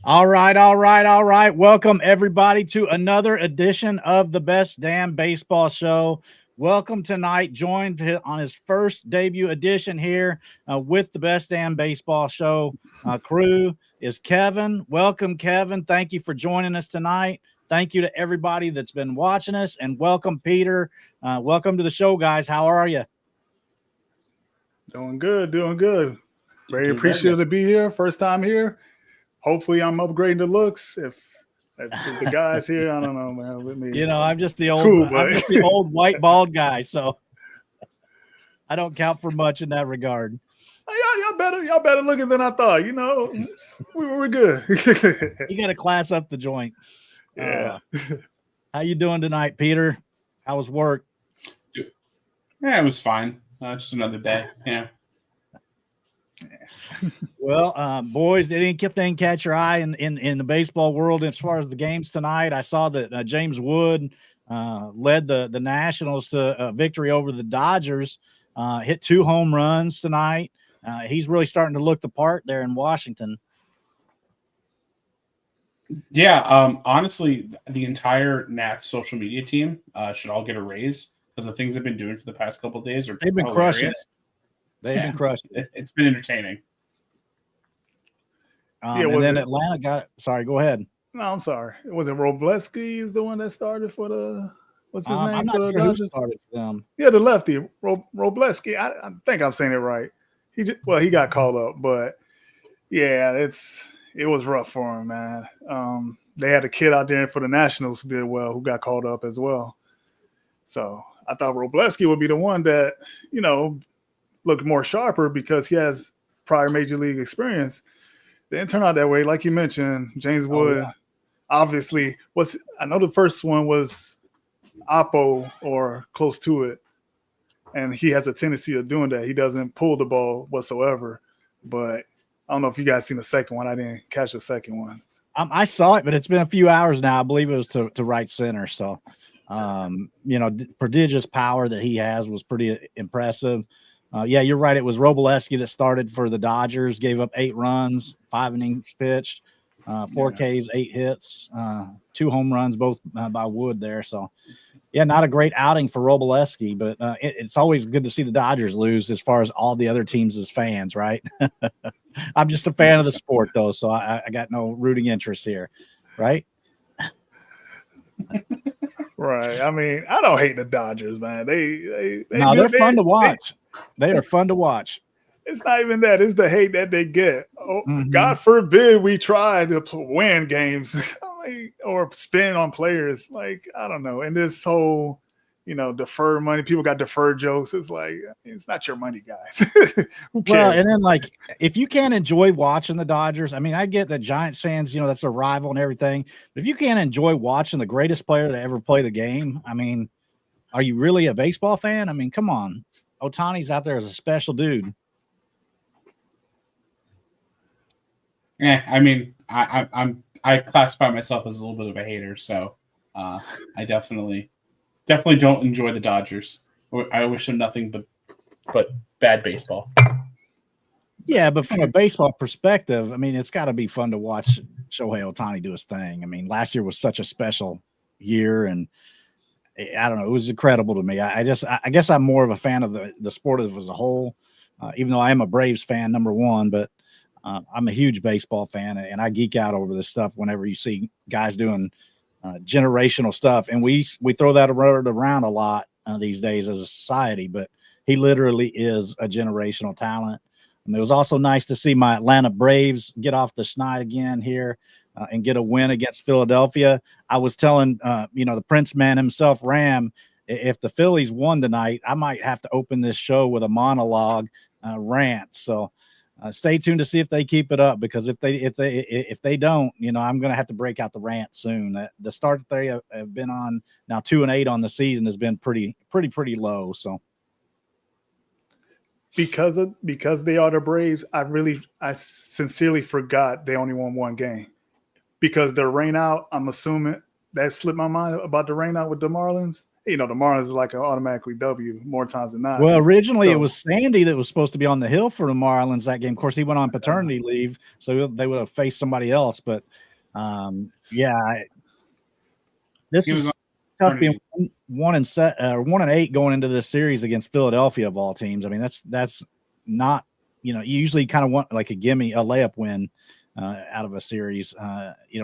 All right, all right, all right. Welcome everybody to another edition of the Best Damn Baseball Show. Welcome tonight, joined on his first debut edition here with the Best Damn Baseball Show crew is Kevin. Welcome, Kevin. Thank you for joining us tonight. Thank you to everybody that's been watching us, and welcome, Peter. Welcome to the show, guys. How are you? Doing good, doing good. Very appreciative to be here. First time here. Hopefully, I'm upgrading the looks. If the guys here, I don't know, man. Let me. I'm just the old white bald guy, so I don't count for much in that regard. Y'all better looking than I thought. We're good. You got to class up the joint. Yeah. How you doing tonight, Peter? How was work? Yeah, it was fine. Just another day. Yeah. Well, boys, did anything catch your eye in the baseball world as far as the games tonight? I saw that James Wood led the Nationals to a victory over the Dodgers, hit 2 home runs tonight. He's really starting to look the part there in Washington. Yeah, honestly, the entire Nats social media team should all get a raise because the things they've been doing for the past couple of days they've been crushing it. They've been crushing it. It's been entertaining. And then Atlanta got – sorry, go ahead. No, I'm sorry. Was it Robleski is the one that started for the – what's his name? I'm not for the sure Dodgers? who started for them. Yeah, the lefty, Robleski. I think I'm saying it right. He got called up, but yeah, it was rough for him, man. They had a kid out there for the Nationals who did well, who got called up as well. So I thought Robleski would be the one that, looked more sharper because he has prior major league experience. It didn't turn out that way. Like you mentioned, James Wood, obviously I know the first one was Oppo or close to it. And he has a tendency of doing that. He doesn't pull the ball whatsoever. But I don't know if you guys seen the second one. I didn't catch the second one. I saw it, but it's been a few hours now. I believe it was to right center. So, prodigious power that he has was pretty impressive. Yeah, you're right. It was Robleski that started for the Dodgers, gave up 8 runs, 5 innings pitched, 4 Ks, 8 hits, 2 home runs, both by Wood there. So, yeah, not a great outing for Robleski, but it's always good to see the Dodgers lose as far as all the other teams as fans, right? I'm just a fan of the sport, though, so I got no rooting interest here, right? Right. I mean, I don't hate the Dodgers, man. They're fun to watch. They are fun to watch. It's not even that. It's the hate that they get. God forbid we try to win games or spend on players. Like, I don't know. And this whole, deferred money. People got deferred jokes. It's like, it's not your money, guys. Who cares? Well, and then, if you can't enjoy watching the Dodgers, I mean, I get that Giants fans, that's their rival and everything. But if you can't enjoy watching the greatest player to ever play the game, I mean, are you really a baseball fan? I mean, come on. Ohtani's out there as a special dude. Yeah, I mean, I classify myself as a little bit of a hater, so I definitely don't enjoy the Dodgers. I wish them nothing but bad baseball. Yeah, but from a baseball perspective, I mean, it's got to be fun to watch Shohei Ohtani do his thing. I mean, last year was such a special year, and I don't know, it was incredible to me. I guess I'm more of a fan of the sport as a whole, even though I am a Braves fan, number one, but I'm a huge baseball fan, and I geek out over this stuff whenever you see guys doing generational stuff. And we throw that around a lot these days as a society, but he literally is a generational talent. And it was also nice to see my Atlanta Braves get off the schneid again here and get a win against Philadelphia. I was telling, the Prince man himself, Ram, if the Phillies won tonight, I might have to open this show with a monologue rant. So stay tuned to see if they keep it up, because if they don't, I'm going to have to break out the rant soon. The start that they have been on now, 2-8 on the season, has been pretty low. So because they are the Braves, I sincerely forgot they only won 1 game. Because their rain out, I'm assuming that slipped my mind about the rain out with the Marlins. the Marlins is like an automatically W more times than not. Well, originally it was Sandy that was supposed to be on the hill for the Marlins that game. Of course, he went on paternity leave, so they would have faced somebody else. But this is tough being 1-8 going into this series against Philadelphia of all teams. I mean, that's not, you usually kind of want like a layup win out of a series,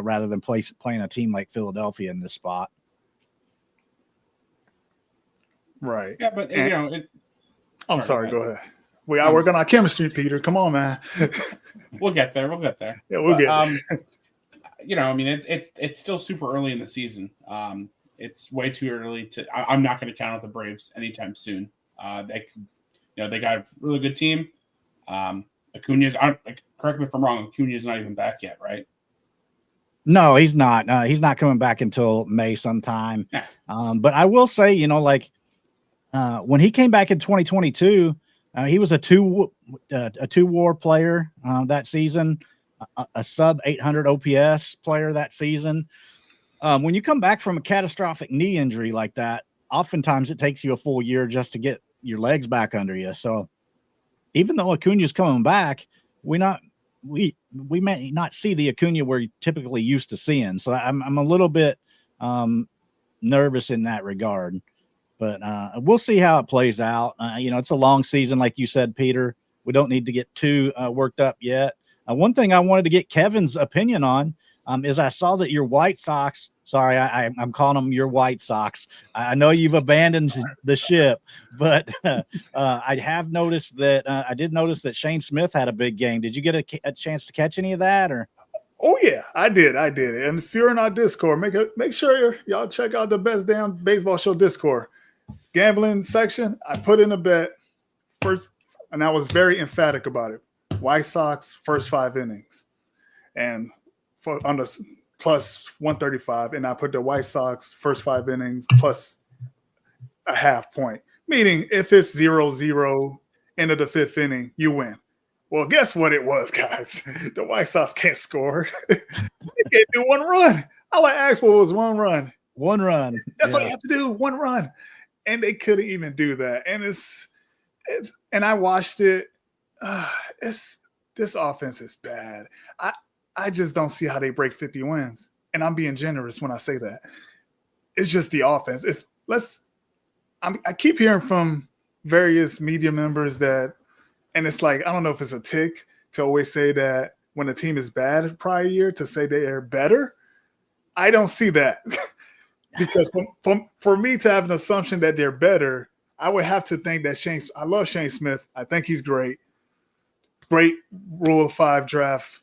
rather than playing a team like Philadelphia in this spot. Right. Yeah, but I'm sorry. Go ahead. We are working on chemistry, Peter. Come on, man. We'll get there. Yeah, we'll get there. I mean, it's still super early in the season. It's way too early to. I'm not going to count out the Braves anytime soon. They got a really good team. Acuna's. Correct me if I'm wrong. Acuna's not even back yet, right? No, he's not. He's not coming back until May sometime. Yeah. But I will say, when he came back in 2022, he was a two-WAR player that season, a sub 800 OPS player that season. When you come back from a catastrophic knee injury like that, oftentimes it takes you a full year just to get your legs back under you. So even though Acuna's coming back, we may not see the Acuna we're typically used to seeing. So I'm a little bit nervous in that regard. But we'll see how it plays out. It's a long season, like you said, Peter. We don't need to get too worked up yet. One thing I wanted to get Kevin's opinion on is I saw that your White Sox – sorry, I'm calling them your White Sox. I know you've abandoned the ship, but I have noticed that I did notice that Shane Smith had a big game. Did you get a chance to catch any of that? Or? Oh, yeah, I did. And if you're in our Discord, make sure y'all check out the Best Damn Baseball Show Discord. Gambling section, I put in a bet first, and I was very emphatic about it. White Sox first 5 innings, and on the plus 135, and I put the White Sox first 5 innings plus a half point. Meaning, if it's 0-0 end of the 5th inning, you win. Well, guess what it was, guys? The White Sox can't score. They can't do 1 run. All I asked for was 1 run. 1 run. That's all you have to do. 1 run. And they couldn't even do that. And and I watched it. This offense is bad. I just don't see how they break 50 wins. And I'm being generous when I say that. It's just the offense. I keep hearing from various media members that, and it's like, I don't know if it's a tick to always say that when a team is bad prior year to say they are better. I don't see that. Because for me to have an assumption that they're better, I would have to think that I love Shane Smith. I think he's great. Great Rule of 5 draft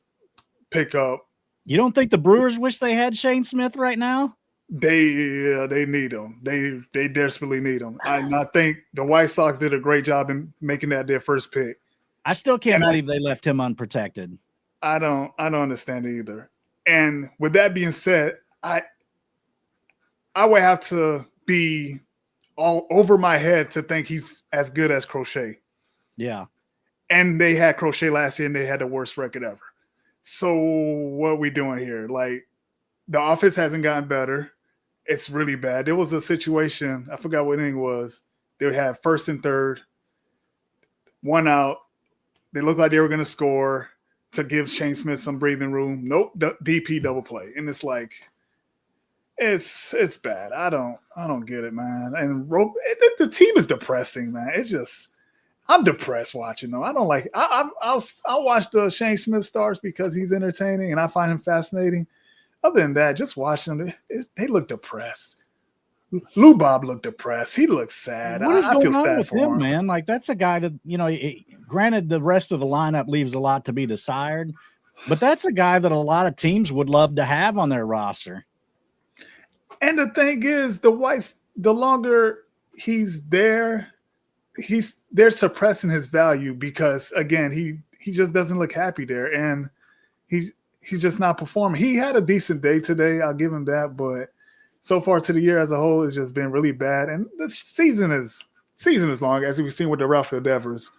pickup. You don't think the Brewers wish they had Shane Smith right now? They need him. They desperately need him. I think the White Sox did a great job in making that their first pick. I still can't believe they left him unprotected. I don't understand it either. And with that being said, I would have to be all over my head to think he's as good as Crochet. Yeah. And they had Crochet last year, and they had the worst record ever. So what are we doing here? Like, the offense hasn't gotten better. It's really bad. There was a situation, I forgot what inning it was. They had 1st and 3rd, 1 out. They looked like they were going to score to give Shane Smith some breathing room. Nope, DP double play. And it's like, it's bad. I don't get it, man. And the team is depressing, man. It's just, I'm depressed watching them. I don't like. I'll watch the Shane Smith starts because he's entertaining and I find him fascinating. Other than that, just watching them, they look depressed. Lou Bob looked depressed. He looks sad. What is I going feel on sad with for him, him, man? Like, that's a guy that, granted the rest of the lineup leaves a lot to be desired, but that's a guy that a lot of teams would love to have on their roster. And the thing is, the longer he's there, they're suppressing his value because, again, he just doesn't look happy there, and he's just not performing. He had a decent day today, I'll give him that, but so far to the year as a whole, it's just been really bad. And the season is long, as we've seen with the Rafael Devers.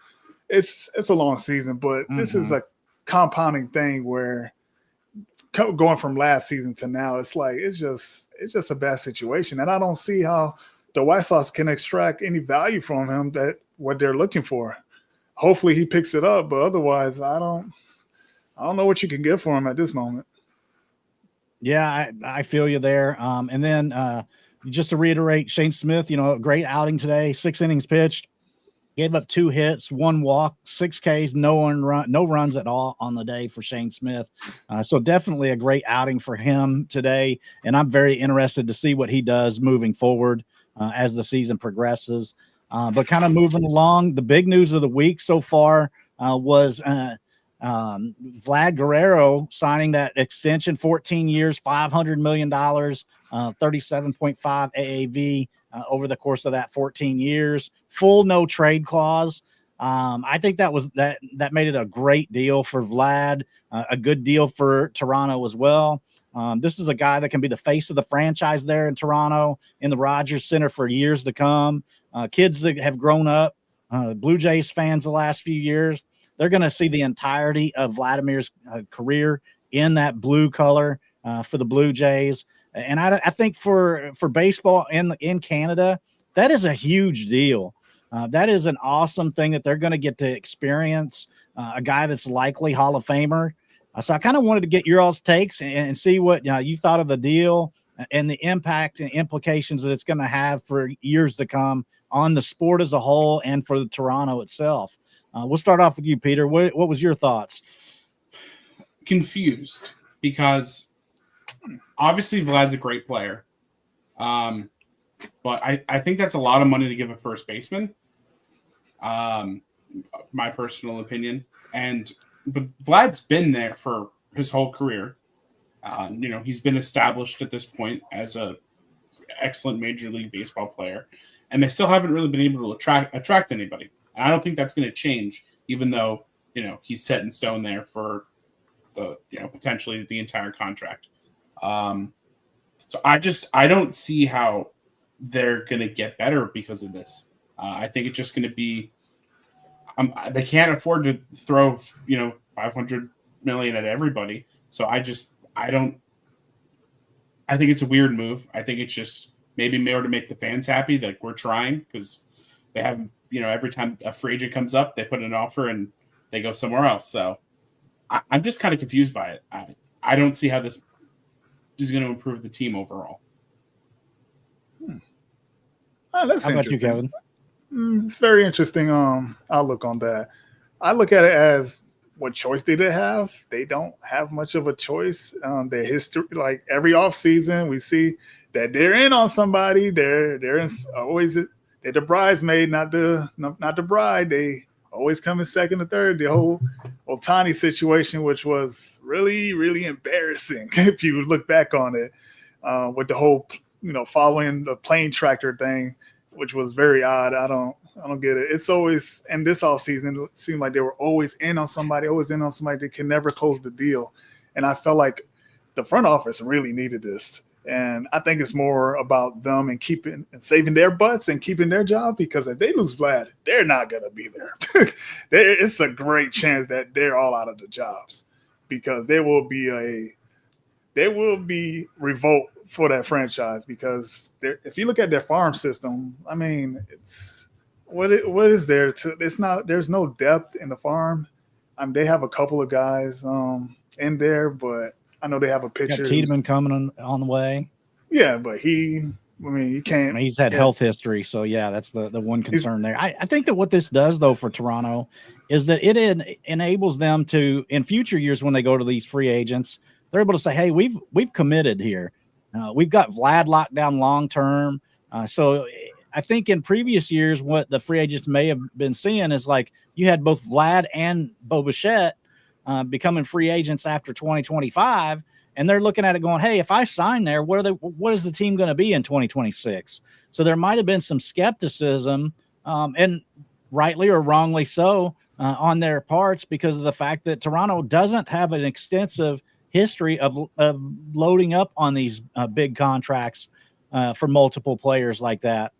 It's a long season, but this is a compounding thing where going from last season to now, it's just a bad situation. And I don't see how the White Sox can extract any value from him that what they're looking for. Hopefully he picks it up, but otherwise I don't know what you can get for him at this moment. Yeah, I feel you there. And then just to reiterate, Shane Smith, a great outing today, 6 innings pitched, gave up 2 hits, 1 walk, 6 Ks, no runs at all on the day for Shane Smith. So definitely a great outing for him today. And I'm very interested to see what he does moving forward as the season progresses. But kind of moving along, the big news of the week so far was Vlad Guerrero signing that extension, 14 years, $500 million, 37.5 AAV over the course of that 14 years, full no trade clause. I think that made it a great deal for Vlad, a good deal for Toronto as well. This is a guy that can be the face of the franchise there in Toronto, in the Rogers Center for years to come. Kids that have grown up, Blue Jays fans the last few years, they're going to see the entirety of Vladimir's career in that blue color for the Blue Jays. And I think for baseball in Canada, that is a huge deal. That is an awesome thing that they're going to get to experience, a guy that's likely Hall of Famer. So I kind of wanted to get your all's takes and see what you thought of the deal and the impact and implications that it's going to have for years to come on the sport as a whole and for the Toronto itself. We'll start off with you, Peter. What was your thoughts? Confused, because obviously Vlad's a great player. But I think that's a lot of money to give a first baseman. My personal opinion. But Vlad's been there for his whole career. He's been established at this point as a excellent Major League Baseball player, and they still haven't really been able to attract anybody. And I don't think that's going to change, even though he's set in stone there for the potentially the entire contract. So I don't see how they're going to get better because of this. I think it's just going to be they can't afford to throw $500 million at everybody. So I think it's a weird move. I think it's just maybe more to make the fans happy that we're trying, because they have every time a free agent comes up, they put in an offer and they go somewhere else. So I'm just kind of confused by it. I don't see how this is going to improve the team overall. That's How about you, Kevin? Very interesting outlook on that. I look at it as, what choice did they have? They don't have much of a choice. Their history, like every offseason, we see that they're in on somebody. They're the bridesmaid, not the bride. They always come in second or third. The whole Ohtani situation, which was really, really embarrassing if you look back on it, with the whole following the plane tractor thing, which was very odd. I don't get it. It's always, in this offseason, it seemed like they were always in on somebody. They can never close the deal. And I felt like the front office really needed this. And I think it's more about them and keeping and saving their butts and keeping their job, because if they lose Vlad, they're not going to be there. It's a great chance that they're all out of the jobs, because there will be revolt for that franchise, because if you look at their farm system, I mean, it's what is there to, there's no depth in the farm. They have a couple of guys in there, but I know they have a pitcher. Tiedemann coming on the way. Yeah, but he can't. He's had health history, so yeah, that's the one concern there. I think that what this does, though, for Toronto is that it enables them to, in future years when they go to these free agents, they're able to say, hey, we've committed here. We've got Vlad locked down long term. So I think in previous years, what the free agents may have been seeing is like you had both Vlad and Bubic becoming free agents after 2025, and they're looking at it going, hey, if I sign there, what is the team going to be in 2026? So there might have been some skepticism, and rightly or wrongly so, on their parts, because of the fact that Toronto doesn't have an extensive history of loading up on these big contracts for multiple players like that.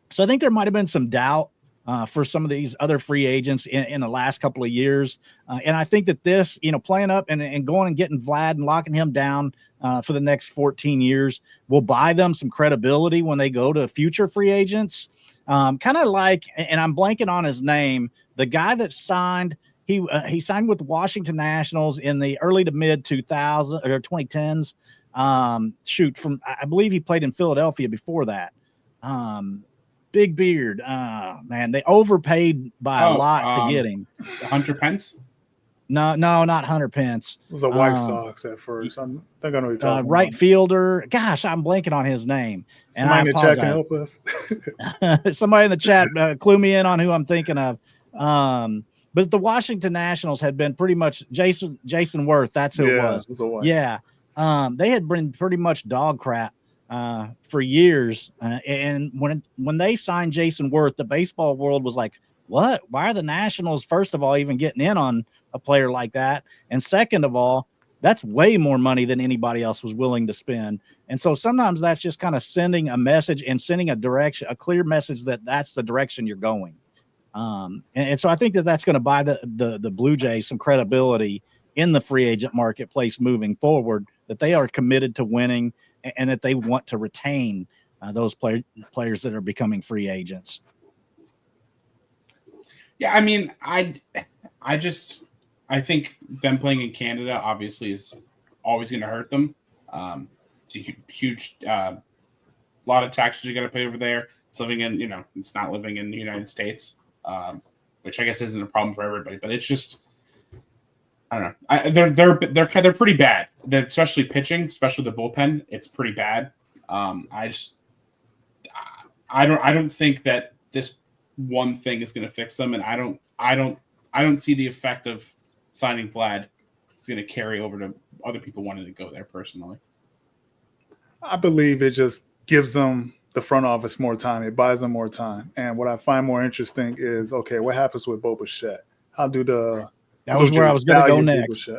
So I think there might have been some doubt for some of these other free agents in the last couple of years. And I think that this, playing up and going and getting Vlad and locking him down for the next 14 years will buy them some credibility when they go to future free agents. Kind of like, and I'm blanking on his name, the guy that signed, he signed with the Washington Nationals in the early to mid 2000 or 2010s. I believe he played in Philadelphia before that. Big beard. Man, they overpaid by a lot to get him. Hunter Pence? No, not Hunter Pence. It was the White Sox at first. I think I know what you're talking right about. Fielder. Gosh, I'm blanking on his name. And Somebody in the chat can help us. Somebody in the chat clue me in on who I'm thinking of. But the Washington Nationals had been pretty much Jason Worth. That's who it was. Yeah. They had been pretty much dog crap for years. And when they signed Jason Worth, the baseball world was like, what? Why are the Nationals, first of all, even getting in on a player like that? And second of all, that's way more money than anybody else was willing to spend. And so sometimes that's just kind of sending a message and sending a clear message that that's the direction you're going. And so I think that that's going to buy the Blue Jays some credibility in the free agent marketplace moving forward, that they are committed to winning and that they want to retain those players that are becoming free agents. Yeah, I mean, I think them playing in Canada obviously is always going to hurt them. It's a huge lot of taxes you got to pay over there. It's living in, it's not living in the United States, which I guess isn't a problem for everybody. But it's just, I don't know. They're pretty bad. Especially pitching, especially the bullpen. It's pretty bad. I don't think that this one thing is going to fix them, and I don't see the effect of signing Vlad is going to carry over to other people wanting to go there personally. I believe it just gives them the front office more time. It buys them more time. And what I find more interesting is, okay, what happens with Bo Bichette? How do that was where I was going to go next.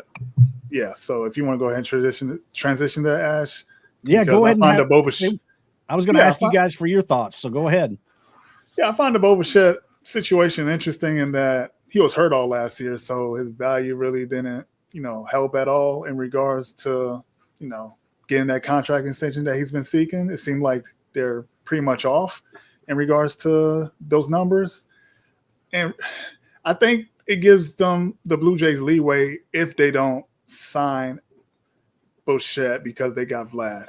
Yeah. So if you want to go ahead and transition there, Ash. Yeah, go ahead. I was going to ask you guys for your thoughts. So go ahead. Yeah, I find the Bo Bichette situation interesting in that he was hurt all last year, so his value really didn't, help at all in regards to, getting that contract extension that he's been seeking. It seemed like they're pretty much off in regards to those numbers. And I think it gives them, the Blue Jays, leeway if they don't sign Bichette because they got Vlad.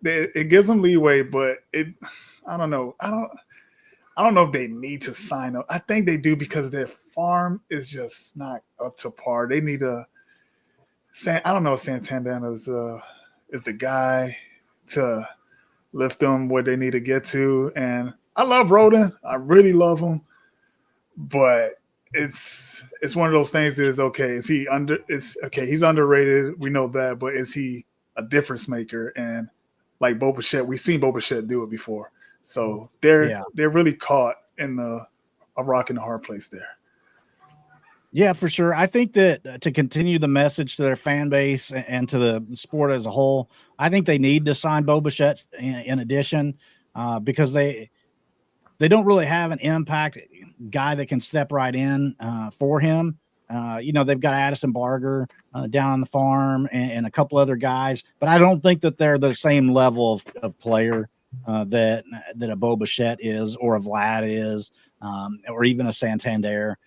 It gives them leeway, but I don't know. I don't know if they need to sign up. I think they do because their farm is just not up to par. They need I don't know if Santander is the guy to lift them where they need to get to. And I love Rodon. I really love him. But it's one of those things is, okay, he's underrated. We know that, but is he a difference maker? And like Bo Bichette, we've seen Bo Bichette do it before. So they're really caught in a rock and a hard place there. Yeah, for sure. I think that to continue the message to their fan base and to the sport as a whole, I think they need to sign Bo Bichette in addition, because they don't really have an impact guy that can step right in for him. They've got Addison Barger down on the farm and a couple other guys, but I don't think that they're the same level of player that a Bo Bichette is, or a Vlad is, or even a Santander.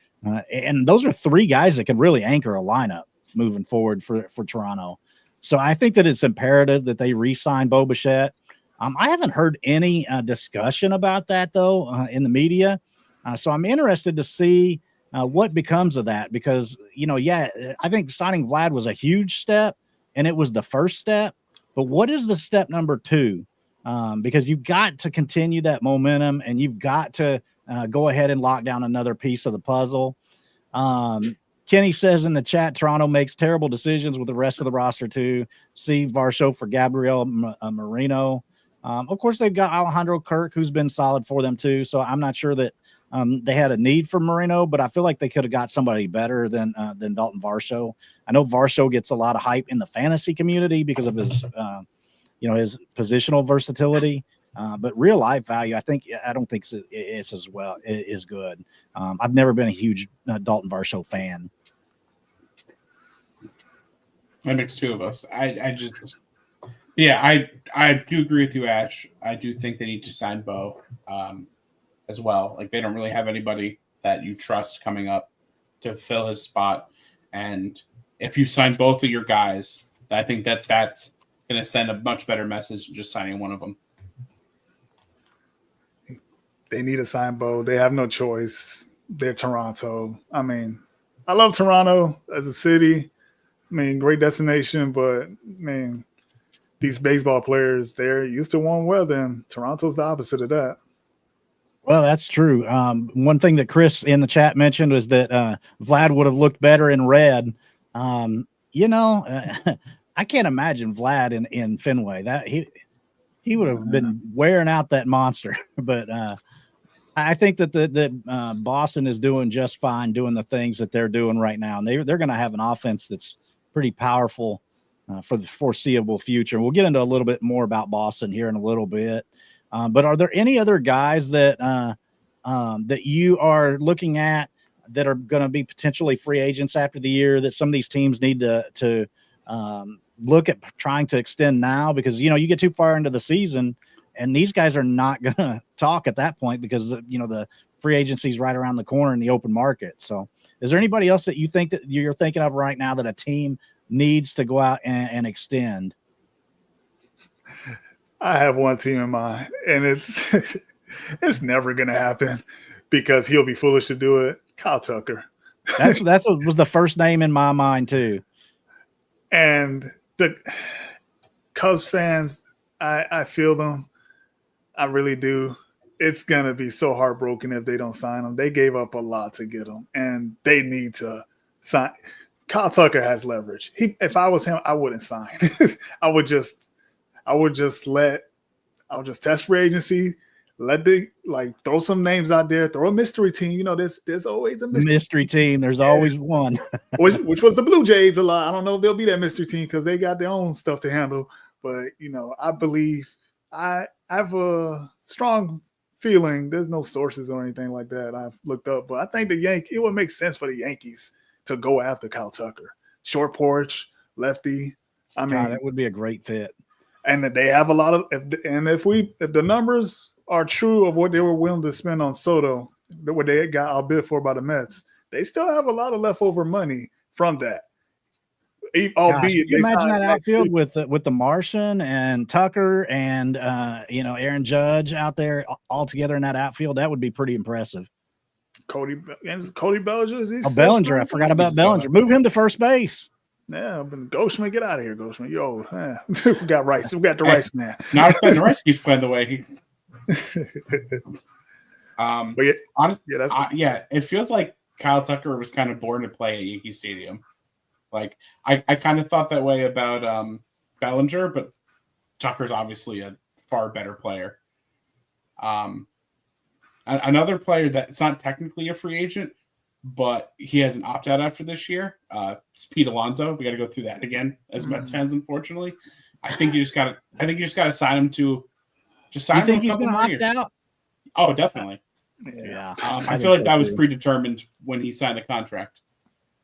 And those are three guys that can really anchor a lineup moving forward for Toronto. So I think that it's imperative that they re-sign Bo Bichette. I haven't heard any discussion about that, though, in the media. So I'm interested to see what becomes of that, because, I think signing Vlad was a huge step, and it was the first step. But what is the step number 2? Because you've got to continue that momentum, and you've got to go ahead and lock down another piece of the puzzle. Kenny says in the chat, Toronto makes terrible decisions with the rest of the roster too. See Varsho for Gabriel Moreno. Of course, they've got Alejandro Kirk, who's been solid for them too. So I'm not sure that they had a need for Moreno, but I feel like they could have got somebody better than Dalton Varsho. I know Varsho gets a lot of hype in the fantasy community because of his, his positional versatility. But real life value, I don't think it's as well is good. I've never been a huge Dalton Varsho fan. That makes two of us. I do agree with you, Ash. I do think they need to sign Bo as well. Like they don't really have anybody that you trust coming up to fill his spot. And if you sign both of your guys, I think that's going to send a much better message than just signing one of them. They need to sign Bo. They have no choice. They're Toronto. I mean, I love Toronto as a city. I mean, great destination, but I mean, these baseball players, they're used to warm weather, and Toronto's the opposite of that. Well, that's true. One thing that Kris in the chat mentioned was that Vlad would have looked better in red. I can't imagine Vlad in Fenway. That he would have been wearing out that monster. But I think that Boston is doing just fine, doing the things that they're doing right now, and they're going to have an offense that's pretty powerful for the foreseeable future. We'll get into a little bit more about Boston here in a little bit. But are there any other guys that that you are looking at that are going to be potentially free agents after the year that some of these teams need to look at trying to extend now? Because, you get too far into the season and these guys are not going to talk at that point because, the free agency is right around the corner in the open market. So is there anybody else that you think that you're thinking of right now that a team needs to go out and extend? I have one team in mind, and it's never going to happen because he'll be foolish to do it. Kyle Tucker. That's what was the first name in my mind too. And the Cubs fans, I feel them. I really do. It's going to be so heartbroken if they don't sign him. They gave up a lot to get him, and they need to sign. Kyle Tucker has leverage. If I was him, I wouldn't sign. I would just test free agency, throw some names out there, throw a mystery team. There's always a mystery team. There's always one. which was the Blue Jays a lot. I don't know if they'll be that mystery team because they got their own stuff to handle. But I believe I have a strong feeling. There's no sources or anything like that I've looked up, but I think it would make sense for the Yankees to go after Kyle Tucker. Short porch, lefty. I mean, that would be a great fit. And that they have a lot of, if the numbers are true of what they were willing to spend on Soto, what they got outbid for by the Mets, they still have a lot of leftover money from that. Can you imagine that outfield with the Martian and Tucker and Aaron Judge out there all together in that outfield? That would be pretty impressive. Cody Bellinger. Bellinger. I forgot about Bellinger. Move him to first base. Yeah, but Ghostman, get out of here, Ghostman. Yo, we got Rice. We got the Rice man. Not if the Rice keeps playing the way it feels like Kyle Tucker was kind of born to play at Yankee Stadium. Like I kind of thought that way about Bellinger, but Tucker's obviously a far better player. Another player that's not technically a free agent, but he has an opt-out after this year. It's Pete Alonso. We got to go through that again as Mets fans, unfortunately. I think you just got to sign him to just sign him. You think he's going to opt out? Oh, definitely. Yeah. I feel like that was predetermined when he signed the contract.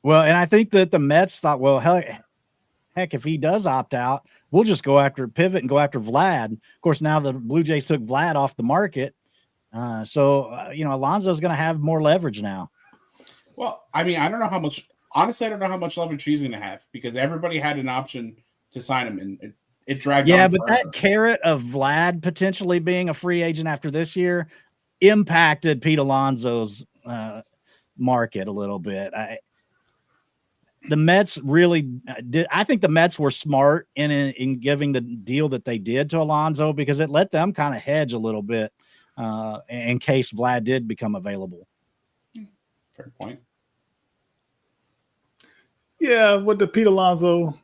Well, and I think that the Mets thought, well, heck, if he does opt out, we'll just pivot and go after Vlad. Of course, now the Blue Jays took Vlad off the market. Alonso's going to have more leverage now. Well, I mean, I don't know how much leverage he's going to have because everybody had an option to sign him and it dragged on. Yeah, but that carrot of Vlad potentially being a free agent after this year impacted Pete Alonso's market a little bit. The Mets really did. I think the Mets were smart in giving the deal that they did to Alonso because it let them kind of hedge a little bit in case Vlad did become available. Fair point. Yeah, with the Pete Alonso,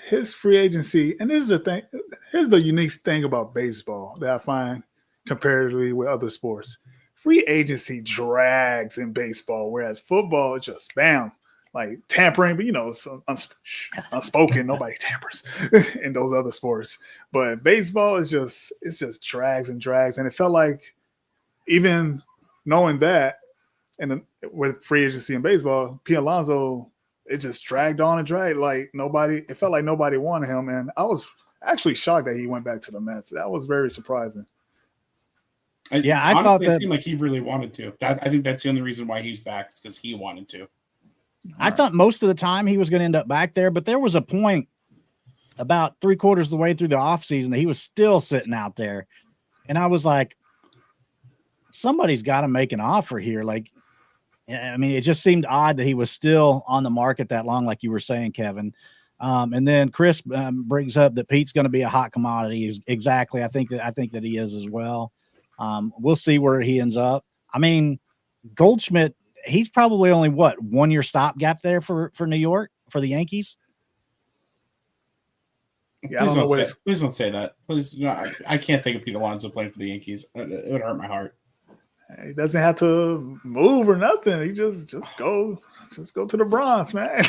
his free agency, and here's the unique thing about baseball that I find comparatively with other sports. Free agency drags in baseball, whereas football is just bam. like tampering, but it's unspoken. Nobody tampers in those other sports. But baseball is just drags and drags, and it felt like even knowing that, and with free agency in baseball, P. Alonso, it just dragged on and dragged. Like it felt like nobody wanted him, and I was actually shocked that he went back to the Mets. That was very surprising. Yeah, I honestly, thought that it seemed like he really wanted to. I think that's the only reason why he's back, is because he wanted to. I thought most of the time he was going to end up back there, but there was a point about 3/4 of the way through the offseason that he was still sitting out there. And I was like, somebody's got to make an offer here. Like, I mean, it just seemed odd that he was still on the market that long, like you were saying, Kevin. And then Kris brings up that Pete's going to be a hot commodity. Exactly. I think that he is as well. We'll see where he ends up. I mean, Goldschmidt, he's probably only 1 year stopgap there for New York, for the Yankees. Yeah, please don't say that. Please, no, I can't think of Pete Alonso playing for the Yankees. It would hurt my heart. He doesn't have to move or nothing. He just go to the Bronx, man.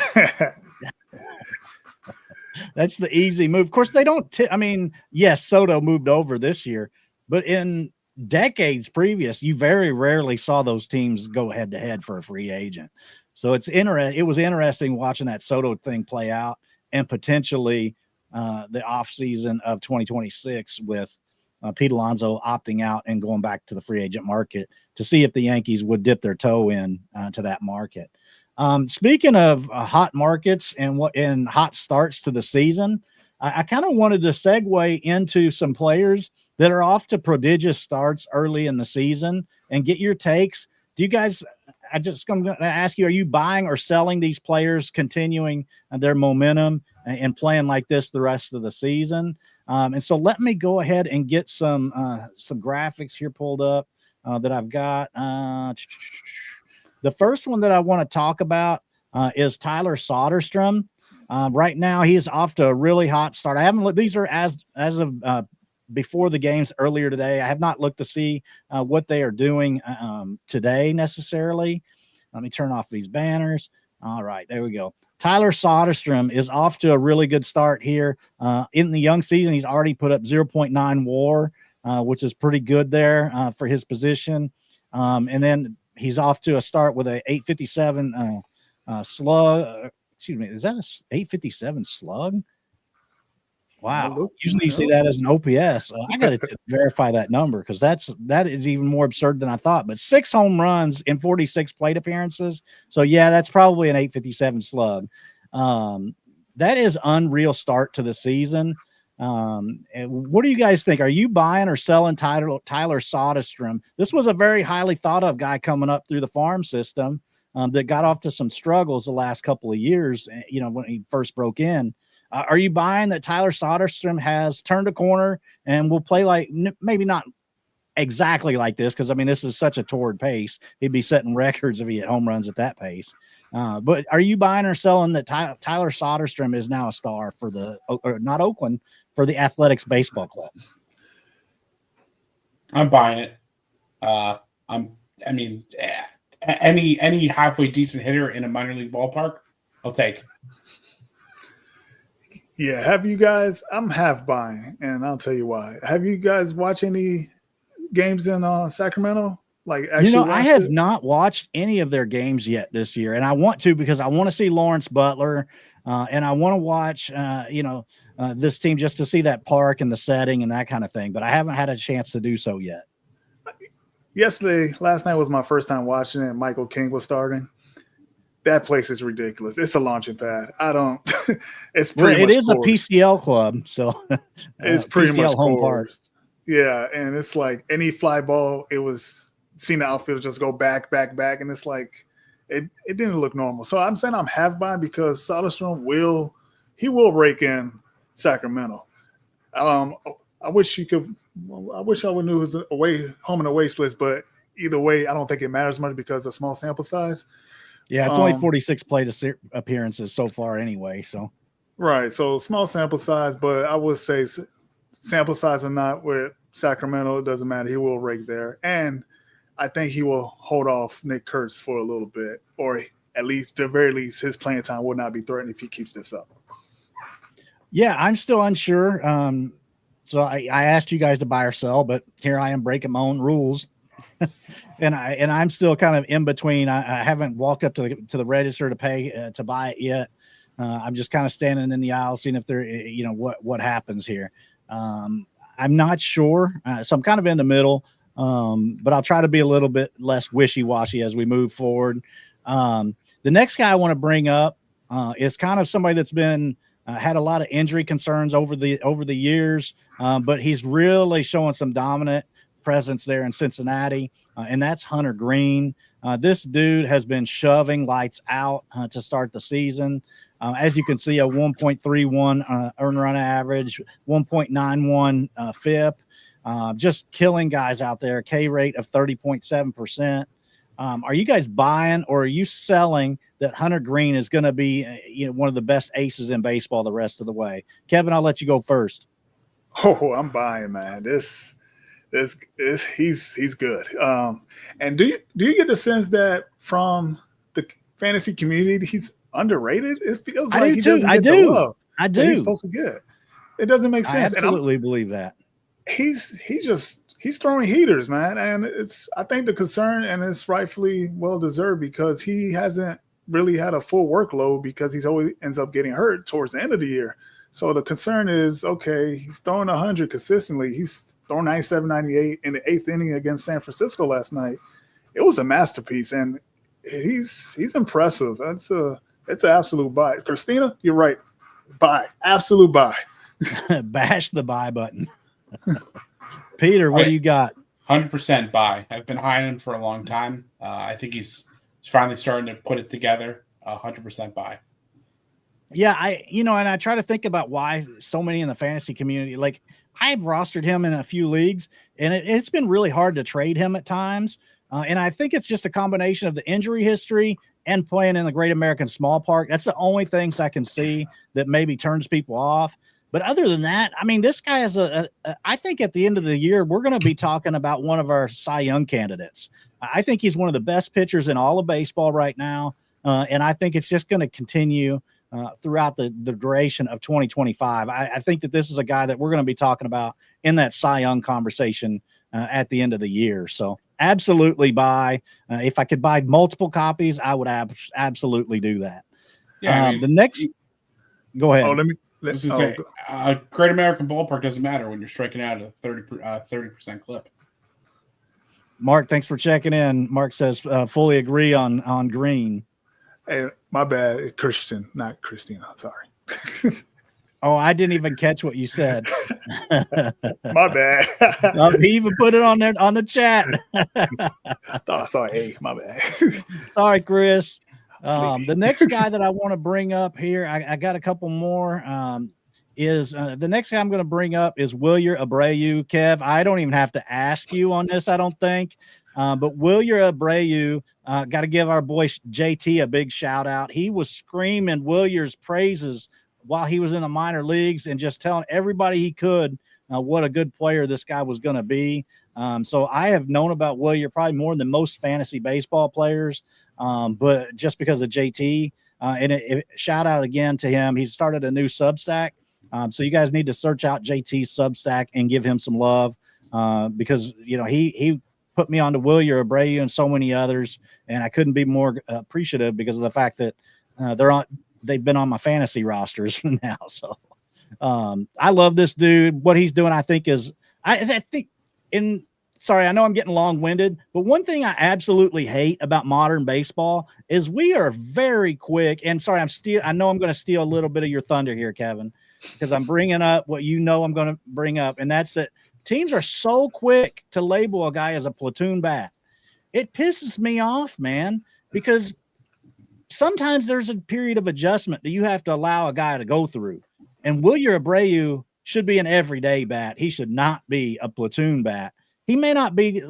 That's the easy move. Of course, they don't. I mean, yes, Soto moved over this year, but in decades previous, you very rarely saw those teams go head to head for a free agent. So it was interesting watching that Soto thing play out, and potentially the offseason of 2026 with Pete Alonso opting out and going back to the free agent market to see if the Yankees would dip their toe in to that market. Speaking of hot markets and hot starts to the season, I kind of wanted to segue into some players that are off to prodigious starts early in the season and get your takes. Do you guys, I'm going to ask you, are you buying or selling these players, continuing their momentum and playing like this the rest of the season? And so let me go ahead and get some graphics here pulled up that I've got. The first one that I want to talk about is Tyler Soderstrom. Right now, he is off to a really hot start. I haven't looked. These are as of before the games earlier today. I have not looked to see what they are doing today necessarily. Let me turn off these banners. All right, there we go. Tyler Soderstrom is off to a really good start here. In the young season, he's already put up 0.9 WAR, which is pretty good there for his position. And then he's off to a start with a 857 slug. Excuse me, is that a 857 slug? Wow. Usually you see that as an OPS. I got to verify that number because that is even more absurd than I thought. But 6 home runs in 46 plate appearances. So, yeah, that's probably an 857 slug. That is unreal start to the season. And what do you guys think? Are you buying or selling Tyler Soderstrom? This was a very highly thought of guy coming up through the farm system that got off to some struggles the last couple of years, when he first broke in. Are you buying that Tyler Soderstrom has turned a corner and will play like maybe not exactly like this? Because, I mean, this is such a torrid pace. He'd be setting records if he hit home runs at that pace. But are you buying or selling that Tyler Soderstrom is now a star for not Oakland, for the Athletics Baseball Club? I'm buying it. Any halfway decent hitter in a minor league ballpark, I'll take. Yeah, have you guys? I'm half buying, and I'll tell you why. Have you guys watched any games in Sacramento? I have not watched any of their games yet this year, and I want to because I want to see Lawrence Butler, and I want to watch, this team just to see that park and the setting and that kind of thing. But I haven't had a chance to do so yet. Last night was my first time watching it. Michael King was starting. That place is ridiculous. It's a launching pad. It's pretty much. It is a PCL club, so it's pretty PCL much home park. Yeah, and it's like any fly ball, it was seeing the outfield just go back, and it's like it didn't look normal. So I'm saying I'm half buying because Soderstrom will rake in Sacramento. I wish I would knew his home and away splits, but either way, I don't think it matters much because of small sample size. Yeah, it's only 46 plate appearances so far anyway. So right, so small sample size, but I would say sample size or not with Sacramento, it doesn't matter. He will rake there, and I think he will hold off Nick Kurtz for a little bit, or at least, the very least, his playing time will not be threatened if he keeps this up. Yeah, I'm still unsure. So I asked you guys to buy or sell, but here I am breaking my own rules. and I'm still kind of in between. I haven't walked up to the register to pay to buy it yet. I'm just kind of standing in the aisle, seeing if there, what happens here. I'm not sure, so I'm kind of in the middle. But I'll try to be a little bit less wishy-washy as we move forward. The next guy I want to bring up is kind of somebody that's been had a lot of injury concerns over the years, but he's really showing some dominant presence there in Cincinnati, and that's Hunter Greene. This dude has been shoving lights out to start the season. As you can see, a 1.31 earned run average, 1.91 FIP, just killing guys out there. K rate of 30.7%. Are you guys buying or are you selling that Hunter Greene is going to be one of the best aces in baseball the rest of the way? Kevin, I'll let you go first. Oh, I'm buying, man. This he's good. And do you get the sense that from the fantasy community he's underrated? It feels like he doesn't get the love I do. He's supposed to get. It doesn't make sense. I absolutely believe that. He's throwing heaters, man, and I think the concern, and it's rightfully well deserved, because he hasn't really had a full workload because he's always ends up getting hurt towards the end of the year. So the concern is, okay, he's throwing 100 consistently. He's throwing 97, 98 in the 8th inning against San Francisco last night. It was a masterpiece, and he's impressive. It's an absolute buy. Christina, you're right. Buy. Absolute buy. Bash the buy button. Peter, what do you got? 100% buy. I've been high on him for a long time. I think he's finally starting to put it together. 100% buy. Yeah, and I try to think about why so many in the fantasy community, like I've rostered him in a few leagues, and it's been really hard to trade him at times. And I think it's just a combination of the injury history and playing in the Great American Small Park. That's the only things I can see that maybe turns people off. But other than that, I mean, this guy is I think at the end of the year, we're going to be talking about one of our Cy Young candidates. I think he's one of the best pitchers in all of baseball right now. And I think it's just going to continue throughout the duration of 2025. I think that this is a guy that we're going to be talking about in that Cy Young conversation at the end of the year. So absolutely buy. If I could buy multiple copies, I would absolutely do that. Yeah, the next, go ahead. Oh, Let's say, Great American Ballpark doesn't matter when you're striking out at a 30% clip. Mark, thanks for checking in. Mark says fully agree on Greene. Hey, my bad, Christian, not Christina. Sorry. Oh, I didn't even catch what you said. My bad. He even put it on there on the chat. I thought I saw an A. My bad. Sorry, Kris. The next guy that I want to bring up here, I got a couple more. Is the next guy I'm going to bring up is Wyler Abreu. Kev, I don't even have to ask you on this, I don't think. But Wyler Abreu, got to give our boy JT a big shout out. He was screaming Wyler's praises while he was in the minor leagues and just telling everybody he could what a good player this guy was going to be. So I have known about Wyler probably more than most fantasy baseball players, but just because of JT. And shout out again to him. He's started a new Substack. So you guys need to search out JT's Substack and give him some love because, he put me onto Wyler Abreu and so many others, and I couldn't be more appreciative because of the fact that they've been on my fantasy rosters now. So I love this dude. What he's doing, I think sorry, I know I'm getting long-winded, but one thing I absolutely hate about modern baseball is we are very quick. And sorry, I know I'm going to steal a little bit of your thunder here, Kevin, because I'm bringing up what I'm going to bring up, and that's that teams are so quick to label a guy as a platoon bat. It pisses me off, man, because sometimes there's a period of adjustment that you have to allow a guy to go through. And Wyler Abreu should be an everyday bat. He should not be a platoon bat. He may not be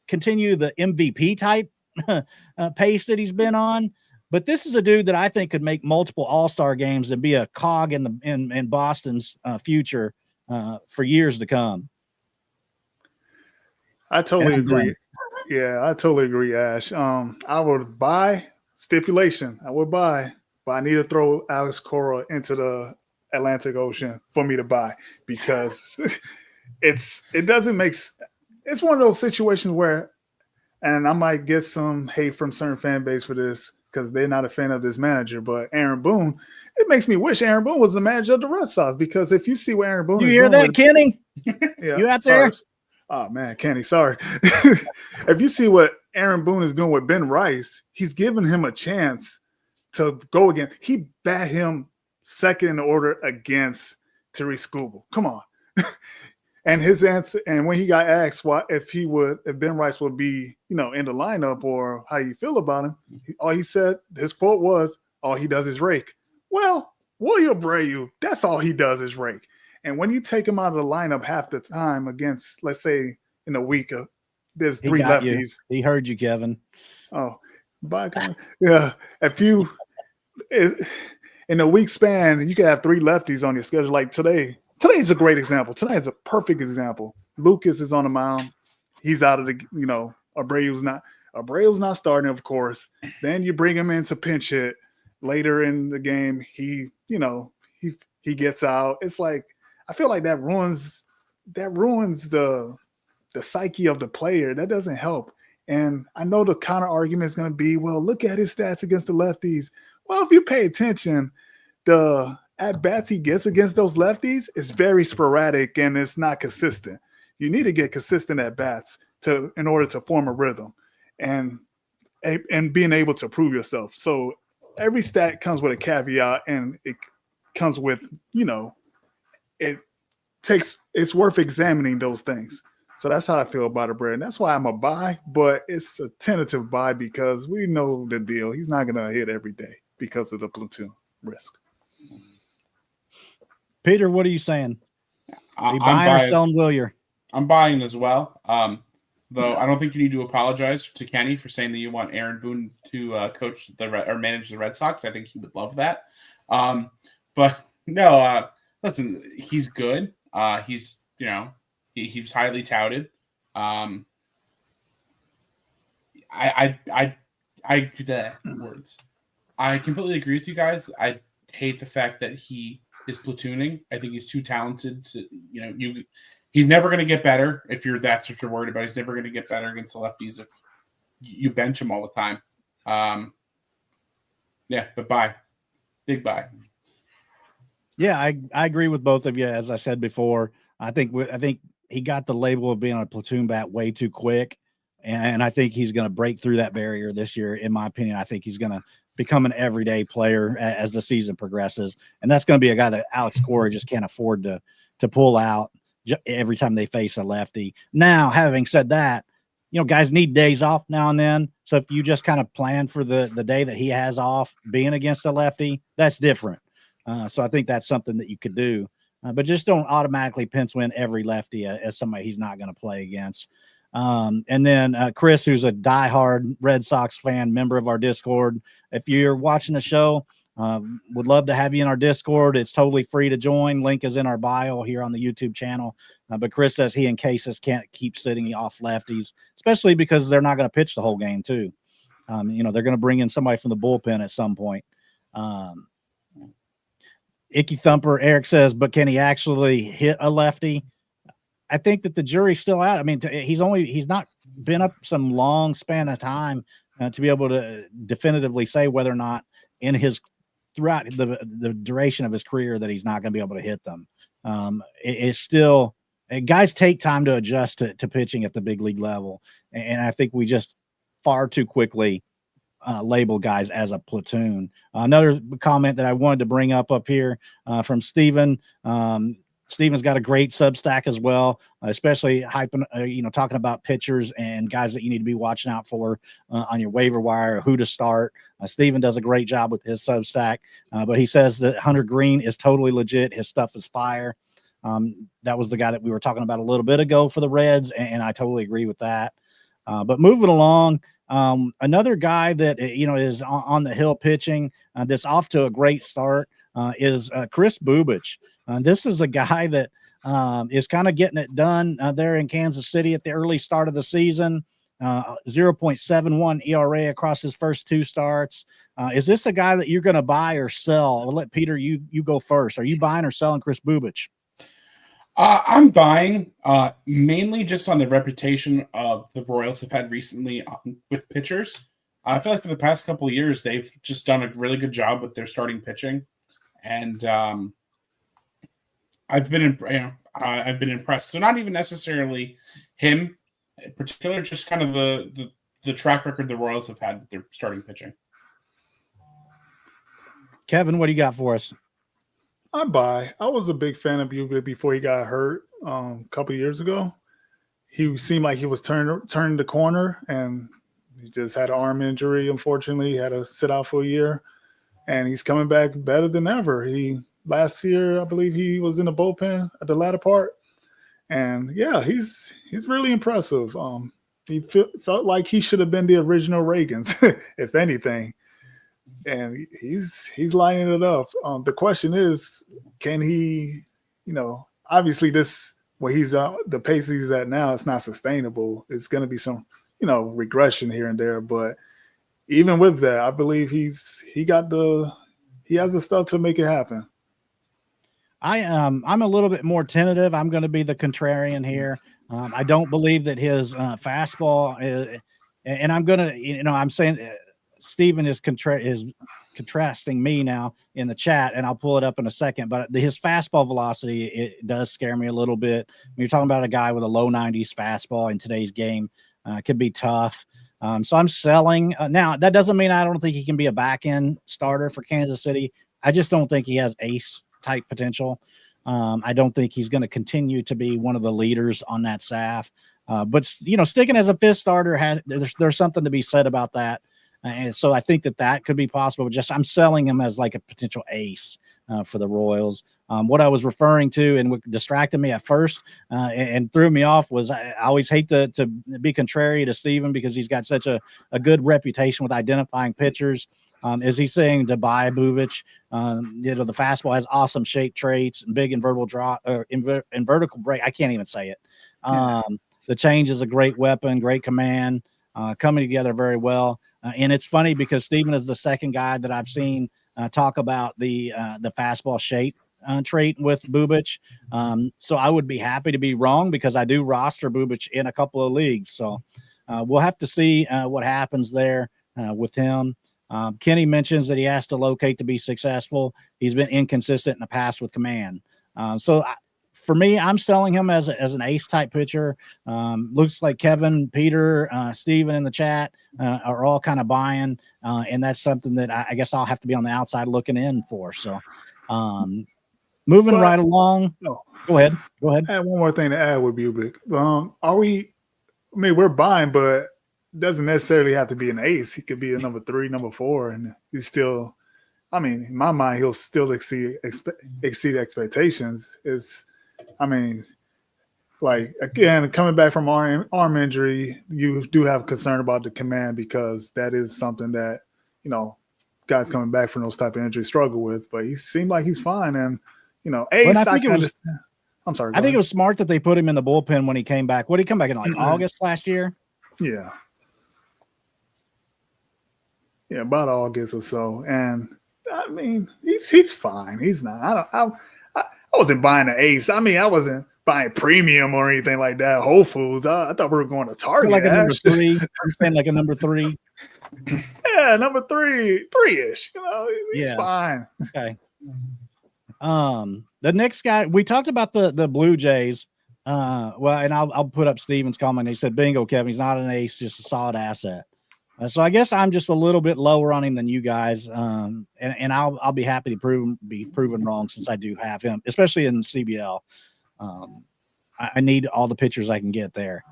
continue the MVP type pace that he's been on, but this is a dude that I think could make multiple all-star games and be a cog in Boston's future for years to come. I totally agree. Yeah, I totally agree, Ash. I would buy stipulation, I would buy, but I need to throw Alex Cora into the Atlantic Ocean for me to buy because it doesn't make. It's one of those situations where, and I might get some hate from certain fan base for this because they're not a fan of this manager, but Aaron Boone, it makes me wish Aaron Boone was the manager of the Red Sox because if you see what Aaron Boone You is hear doing that, Kenny? yeah, You out there? Sorry. Oh man, Kenny, sorry. If you see what Aaron Boone is doing with Ben Rice, he's giving him a chance to go again. He bat him second in the order against Terry Skubal. Come on. And his answer, and when he got asked if Ben Rice would be, in the lineup or how you feel about him, all he said, his quote was, all he does is rake. Well, William Abreu, that's all he does is rake. And when you take him out of the lineup half the time against, let's say, in a week, there's three lefties. He heard you, Kevin. Oh, yeah. If you in a week span, you can have three lefties on your schedule. Like today. Today's a great example. Tonight is a perfect example. Lucas is on the mound. He's out of the, Abreu's not starting, of course. Then you bring him in to pinch hit later in the game. He gets out. It's like I feel like that ruins the psyche of the player. That doesn't help. And I know the counter argument is going to be, well, look at his stats against the lefties. Well, if you pay attention, the at-bats he gets against those lefties is very sporadic and it's not consistent. You need to get consistent at-bats in order to form a rhythm and being able to prove yourself. So every stat comes with a caveat and it comes with, it's worth examining those things. So that's how I feel about Abreu. And that's why I'm a buy, but it's a tentative buy because we know the deal. He's not going to hit every day because of the platoon risk. Peter, what are you saying? Are you buying or selling Wilyer? I'm buying as well. Though I don't think you need to apologize to Kenny for saying that you want Aaron Boone to coach or manage the Red Sox. I think he would love that. But no, listen, he's good. He's he's highly touted. I completely agree with you guys. I hate the fact that he is platooning. I think he's too talented to, he's never going to get better if that's what you're worried about. He's never going to get better against the lefties if you bench him all the time. But buy. Big buy. Yeah, I agree with both of you. As I said before, I think he got the label of being a platoon bat way too quick. And I think he's going to break through that barrier this year. In my opinion, I think he's going to become an everyday player as the season progresses. And that's going to be a guy that Alex Cora just can't afford to pull out every time they face a lefty. Now, having said that, guys need days off now and then. So if you just kind of plan for the day that he has off being against a lefty, that's different. So I think that's something that you could do. But just don't automatically pencil in every lefty as somebody he's not going to play against. And then Kris, who's a diehard Red Sox fan, member of our Discord. If you're watching the show, would love to have you in our Discord. It's totally free to join. Link is in our bio here on the YouTube channel. But Kris says he and Cases can't keep sitting off lefties, especially because they're not going to pitch the whole game too. They're going to bring in somebody from the bullpen at some point. Icky Thumper Eric says, but can he actually hit a lefty? I think that the jury's still out. I mean, he's not been up some long span of time to be able to definitively say whether or not throughout the duration of his career that he's not going to be able to hit them. It's still guys take time to adjust to pitching at the big league level. And I think we just far too quickly label guys as a platoon. Another comment that I wanted to bring up here from Steven. Steven's got a great Substack as well, especially talking about pitchers and guys that you need to be watching out for on your waiver wire, or who to start. Steven does a great job with his Substack, but he says that Hunter Greene is totally legit. His stuff is fire. That was the guy that we were talking about a little bit ago for the Reds, and I totally agree with that. But moving along, another guy that is on the hill pitching that's off to a great start is Kris Bubic. This is a guy that is kind of getting it done there in Kansas City at the early start of the season. 0.71 ERA across his first 2 starts. Is this a guy that you're going to buy or sell? I'll let Peter, you go first. Are you buying or selling Kris Bubic? I'm buying, mainly just on the reputation of the Royals have had recently with pitchers. I feel like for the past couple of years, they've just done a really good job with their starting pitching, and I've been impressed. So not even necessarily him in particular, just kind of the track record the Royals have had with their starting pitching. Kevin, what do you got for us? I was a big fan of Bubic before he got hurt a couple of years ago. He seemed like he was turning the corner, and he just had an arm injury. Unfortunately, he had to sit out for a year, and he's coming back better than ever. Last year, I believe he was in the bullpen at the latter part, and yeah, he's really impressive. He felt like he should have been the original Reagans, if anything. And he's lining it up. The question is, can he, obviously where he's at, the pace he's at now, it's not sustainable. It's going to be some, regression here and there. But even with that, I believe he has the stuff to make it happen. I'm a little bit more tentative. I'm going to be the contrarian here. I don't believe that his fastball is, and I'm going to, I'm saying Steven is contrasting me now in the chat, and I'll pull it up in a second. But his fastball velocity, it does scare me a little bit. When you're talking about a guy with a low 90s fastball in today's game, could be tough. So I'm selling. Now, that doesn't mean I don't think he can be a back-end starter for Kansas City. I just don't think he has ace-type potential. I don't think he's going to continue to be one of the leaders on that staff. But, sticking as a fifth starter, there's something to be said about that. And so I think that could be possible. But I'm selling him as like a potential ace for the Royals. What I was referring to and what distracted me at first and threw me off was I always hate to be contrary to Steven because he's got such a good reputation with identifying pitchers. Is he saying to buy Bubic? The fastball has awesome shape traits and big invertible drop or vertical break. I can't even say it. The change is a great weapon, great command. Coming together very well. And it's funny because Steven is the second guy that I've seen talk about the fastball shape trait with Bubic. So I would be happy to be wrong because I do roster Bubic in a couple of leagues. So we'll have to see what happens there with him. Kenny mentions that he has to locate to be successful. He's been inconsistent in the past with command. For me, I'm selling him as an ace type pitcher. Looks like Kevin, Peter, Steven in the chat are all kind of buying. And that's something that I guess I'll have to be on the outside looking in for. So moving right along. No. Go ahead. I have one more thing to add with Bubic. We're buying, but doesn't necessarily have to be an ace. He could be a number 3, number 4, and he's still, in my mind, he'll still exceed expectations. Again, coming back from arm injury, you do have concern about the command because that is something that, guys coming back from those type of injuries struggle with. But he seemed like he's fine. And, ace, I can understand. I'm sorry. I think it was smart that they put him in the bullpen when he came back. What did he come back in, August last year? Yeah. Yeah, about August or so. And, he's fine. He's not. I wasn't buying an ace. I wasn't buying premium or anything like that. Whole Foods. I thought we were going to Target. Like a number 3. I'm saying like a number 3. Yeah, number 3-ish. He's fine. Okay. The next guy we talked about the Blue Jays. And I'll put up Steven's comment. He said, "Bingo, Kevin. He's not an ace, just a solid asset." So I guess I'm just a little bit lower on him than you guys. And I'll be happy to be proven wrong since I do have him, especially in CBL. I need all the pitchers I can get there.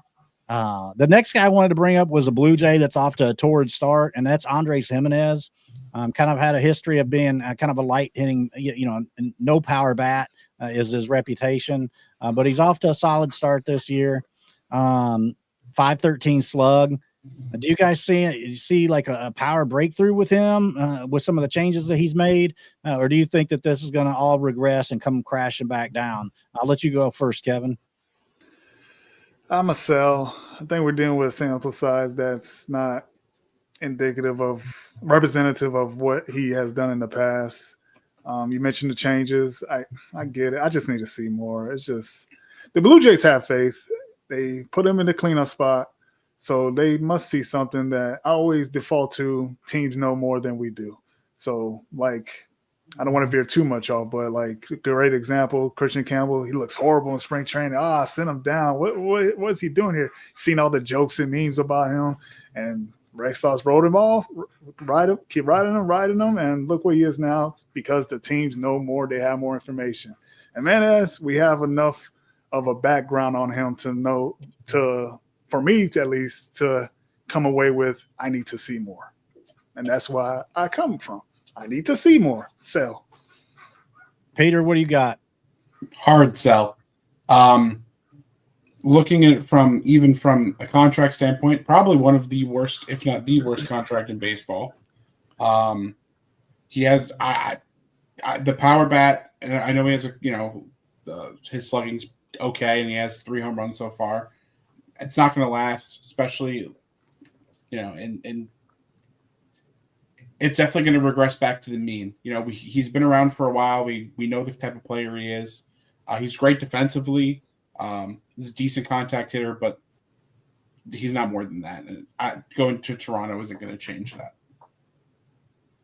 The next guy I wanted to bring up was a Blue Jay that's off to a torrid start, and that's Andres Gimenez. Kind of had a history of being kind of a light hitting, no power bat is his reputation. But he's off to a solid start this year. 513 slug. Do you guys see like a power breakthrough with him with some of the changes that he's made? Or do you think that this is going to all regress and come crashing back down? I'll let you go first, Kevin. I'm a sell. I think we're dealing with a sample size that's not representative of what he has done in the past. You mentioned the changes. I get it. I just need to see more. It's just the Blue Jays have faith. They put him in the cleanup spot, so they must see something that I always default to. Teams know more than we do. So, like, I don't want to veer too much off, but like, great example, Christian Campbell. He looks horrible in spring training. Send him down. What is he doing here? Seen all the jokes and memes about him, and Red Sox wrote him off, keep riding him, and look where he is now because the teams know more, they have more information. And Gimenez, we have enough of a background on him to know, for me at least, to come away with, I need to see more. And that's why I come from. I need to see more. Sell. Peter, what do you got? Hard sell. Looking at it from a contract standpoint, probably one of the worst, if not the worst, contract in baseball. He has the power bat, and I know he has his slugging's okay, and he has 3 home runs so far. It's not going to last, especially and it's definitely going to regress back to the mean. He's been around for a while. We know the type of player he is. He's great defensively. He's a decent contact hitter, but he's not more than that. And going to Toronto isn't going to change that.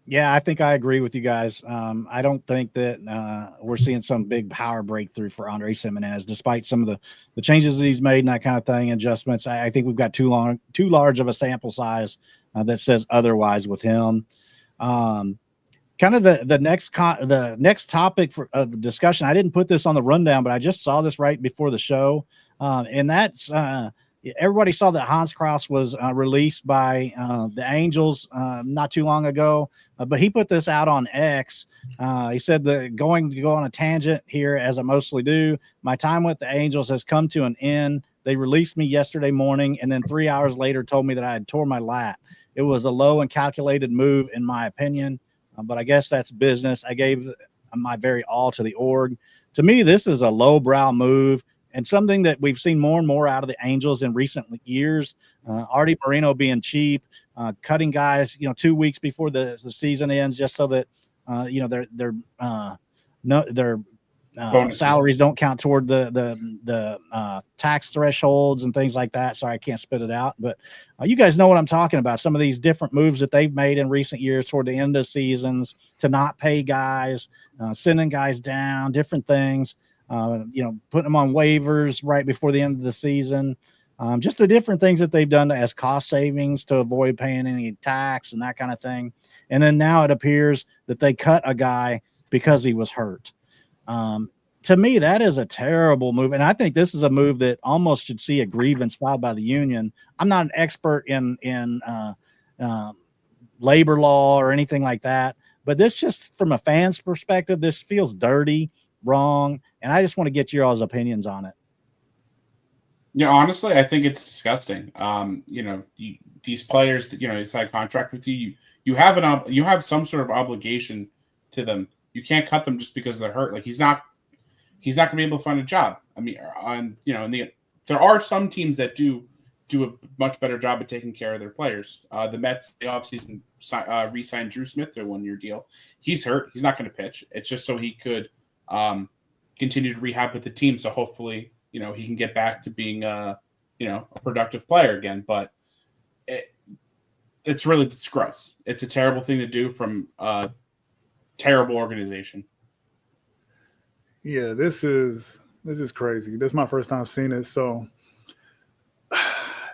Yeah, I think I agree with you guys. I don't think that we're seeing some big power breakthrough for Andrés Gimenez, despite some of the changes that he's made and that kind of thing, adjustments. I think we've got too large of a sample size that says otherwise with him. Kind of the next topic for discussion. I didn't put this on the rundown, but I just saw this right before the show, and that's everybody saw that Hans Crouse was released by the Angels not too long ago, but he put this out on X. He said that going to go on a tangent here, as I mostly do. My time with the Angels has come to an end. They released me yesterday morning, and then 3 hours later told me that I had tore my lat. It was a low and calculated move, in my opinion. But I guess that's business. I gave my very all to the org. To me, this is a lowbrow move and something that we've seen more and more out of the Angels in recent years. Artie Moreno being cheap, cutting guys, 2 weeks before the season ends, just so that their salaries don't count toward the tax thresholds and things like that. Sorry, I can't spit it out, but you guys know what I'm talking about. Some of these different moves that they've made in recent years toward the end of seasons to not pay guys, sending guys down, different things, putting them on waivers right before the end of the season. Just the different things that they've done as cost savings to avoid paying any tax and that kind of thing. And then now it appears that they cut a guy because he was hurt. To me, that is a terrible move. And I think this is a move that almost should see a grievance filed by the union. I'm not an expert in labor law or anything like that, but this just from a fan's perspective, this feels dirty, wrong. And I just want to get your all's opinions on it. Yeah, honestly, I think it's disgusting. These players that, they sign a contract with you, you have some sort of obligation to them. You can't cut them just because they're hurt. Like he's not going to be able to find a job. I mean, there are some teams that do a much better job at taking care of their players. The Mets, the offseason re-signed Drew Smith their 1-year deal. He's hurt. He's not going to pitch. It's just so he could continue to rehab with the team. So hopefully, he can get back to being a productive player again. But it's really gross. It's a terrible thing to do from terrible organization. Yeah, this is crazy. This is my first time seeing it, so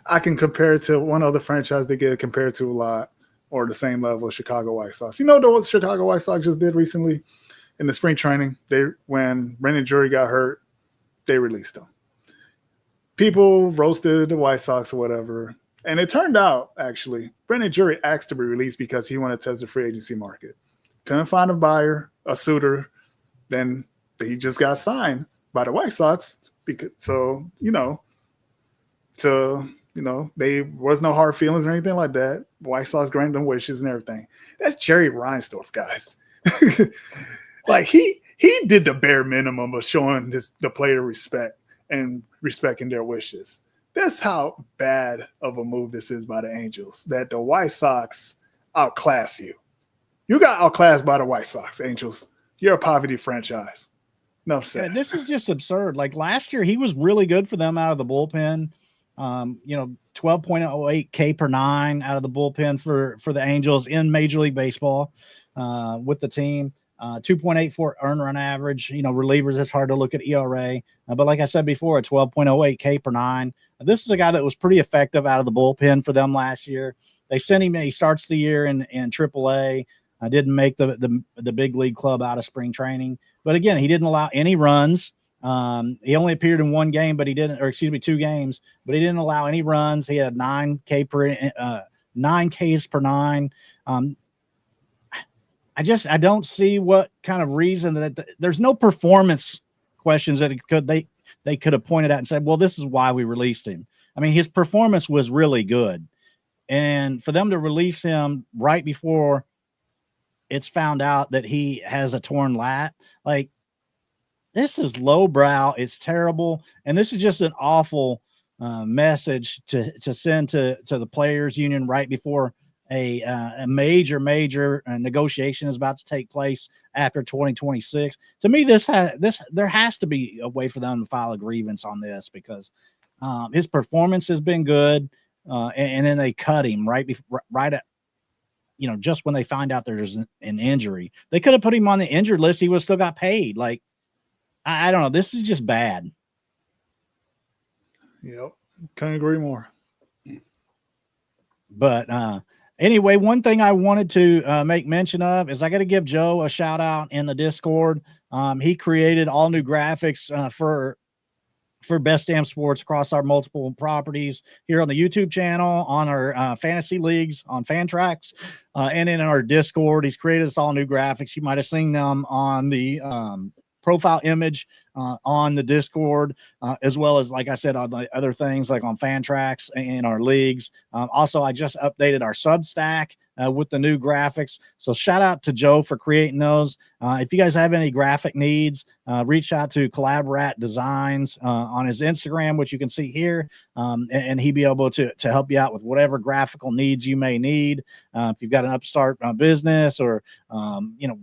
I can compare it to one other franchise they get compared to a lot, or the same level of Chicago White Sox. You know what Chicago White Sox just did recently in the spring training? When Brendan Drury got hurt, they released him. People roasted the White Sox or whatever, and it turned out actually Brendan Drury asked to be released because he wanted to test the free agency market. Couldn't find a buyer, a suitor. Then he just got signed by the White Sox because they was no hard feelings or anything like that. White Sox granted them wishes and everything. That's Jerry Reinsdorf, guys. Like he did the bare minimum of showing the player respect and respecting their wishes. That's how bad of a move this is by the Angels, that the White Sox outclass you. You got outclassed by the White Sox, Angels. You're a poverty franchise. Enough said. Yeah, this is just absurd. Like last year, he was really good for them out of the bullpen. 12.08 K per nine out of the bullpen for the Angels in Major League Baseball with the team. 2.84 earned run average. Relievers, it's hard to look at ERA. But like I said before, a 12.08 K per nine. This is a guy that was pretty effective out of the bullpen for them last year. They sent him. He starts the year in AAA. I didn't make the big league club out of spring training. But again, he didn't allow any runs. He only appeared in one game, but he didn't, or excuse me, 2 games, but he didn't allow any runs. He had 9 Ks per nine. I don't see what kind of reason that there's no performance questions that they could have pointed out and said, well, this is why we released him. I mean, his performance was really good. And for them to release him right before it's found out that he has a torn lat, like, this is lowbrow. It's terrible. And this is just an awful message to send to the players union right before a major negotiation is about to take place after 2026. To me, there has to be a way for them to file a grievance on this, because his performance has been good. And then they cut him right at, just when they find out there's an injury. They could have put him on the injured list. He would still got paid. Like, I don't know. This is just bad. Yep. Couldn't agree more. But anyway, one thing I wanted to make mention of is I got to give Joe a shout out in the Discord. He created all new graphics for Best Damn Sports across our multiple properties here on the YouTube channel, on our fantasy leagues, on Fantrax, and in our Discord. He's created us all new graphics. You might have seen them on the profile image on the Discord, as well as, like I said, on the other things like on Fantrax and our leagues. Also, I just updated our Substack with the new graphics. So shout out to Joe for creating those. If you guys have any graphic needs, reach out to Collaborat Designs on his Instagram, which you can see here, and he'd be able to help you out with whatever graphical needs you may need. If you've got an upstart business, or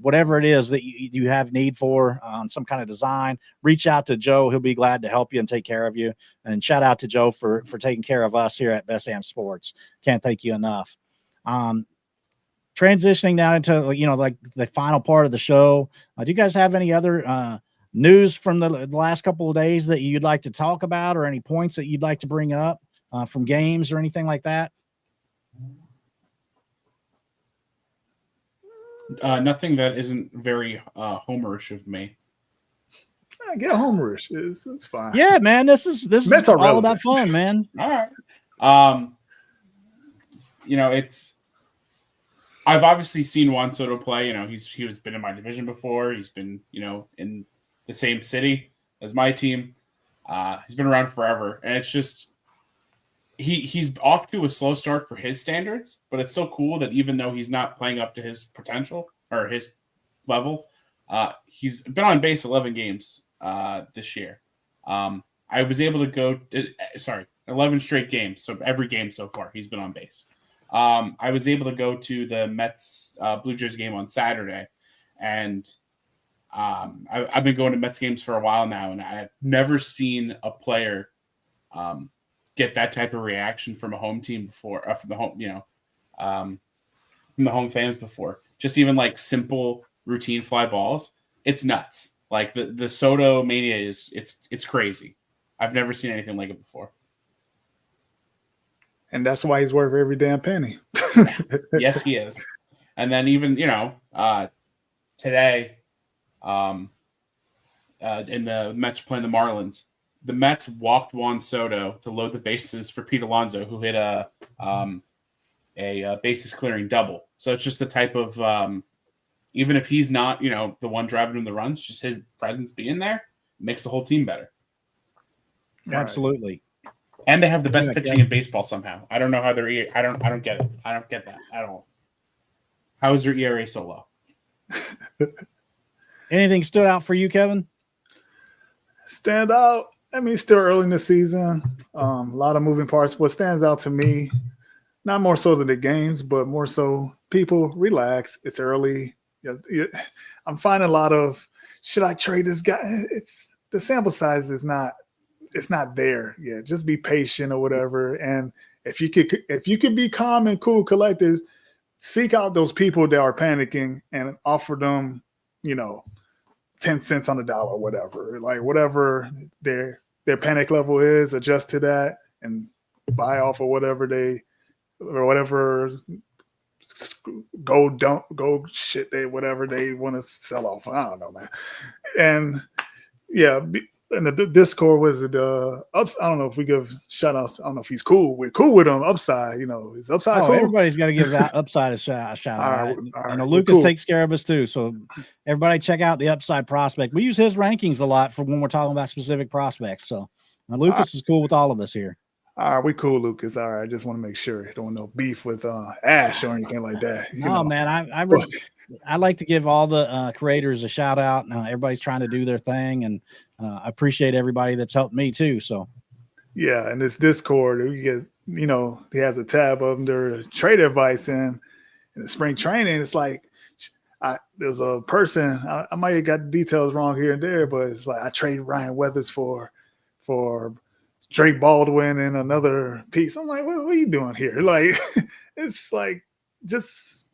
whatever it is that you have need for on some kind of design, reach out to Joe. He'll be glad to help you and take care of you. And shout out to Joe for taking care of us here at Best Damn Sports. Can't thank you enough. Transitioning now into like the final part of the show. Do you guys have any other news from the last couple of days that you'd like to talk about, or any points that you'd like to bring up from games or anything like that? Nothing that isn't very homerish of me. I get homerish. It's fine. Yeah, man. This is all about fun, man. All right. I've obviously seen Juan Soto play. He's been in my division before. He's been, in the same city as my team. He's been around forever, and it's just he's off to a slow start for his standards. But it's so cool that even though he's not playing up to his potential or his level, he's been on base 11 games this year. I was able to go 11 straight games. So every game so far, he's been on base. I was able to go to the Mets Blue Jays game on Saturday, and I've been going to Mets games for a while now, and I've never seen a player get that type of reaction from a home team before, from the home, from the home fans before. Just even like simple routine fly balls, it's nuts. Like the Soto mania it's crazy. I've never seen anything like it before. And that's why he's worth every damn penny. Yes, he is. And then even, today, in the Mets playing the Marlins, the Mets walked Juan Soto to load the bases for Pete Alonso, who hit a bases clearing double. So it's just the type of, even if he's not, the one driving him the runs, just his presence being there makes the whole team better. Absolutely. And they have the best pitching in baseball somehow. I don't know how they're. I don't get it. I don't get that at all. How is their ERA so low? Anything stood out for you, Kevin? Stand out. I mean, it's still early in the season. A lot of moving parts. What stands out to me, not more so than the games, but more so people relax. It's early. I'm finding a lot of, should I trade this guy? It's the sample size is not, it's not there yet. Just be patient or whatever. And if you could be calm and cool, collected, seek out those people that are panicking and offer them, 10 cents on the dollar or whatever. Like whatever their panic level is, adjust to that and buy off of whatever whatever they want to sell off. I don't know, man. And yeah, and the Discord was ups. I don't know if we give shout outs. I don't know if he's cool. We're cool with him. Upside, is Upside cool? Everybody's got to give that Upside a shout out. All right, Lucas takes care of us too. So everybody check out the Upside prospect. We use his rankings a lot for when we're talking about specific prospects. So Lucas is cool with all of us here. All right, we cool, Lucas. All right, I just want to make sure. Don't want no beef with Ash or anything like that. No, man, I like to give all the creators a shout out. Everybody's trying to do their thing, and I appreciate everybody that's helped me too. So, yeah, and this Discord, you get, he has a tab under trade advice, and in the spring training, it's like there's a person. I might have got the details wrong here and there, but it's like I trade Ryan Weathers for Drake Baldwin and another piece. I'm like, what are you doing here? Like, it's like, just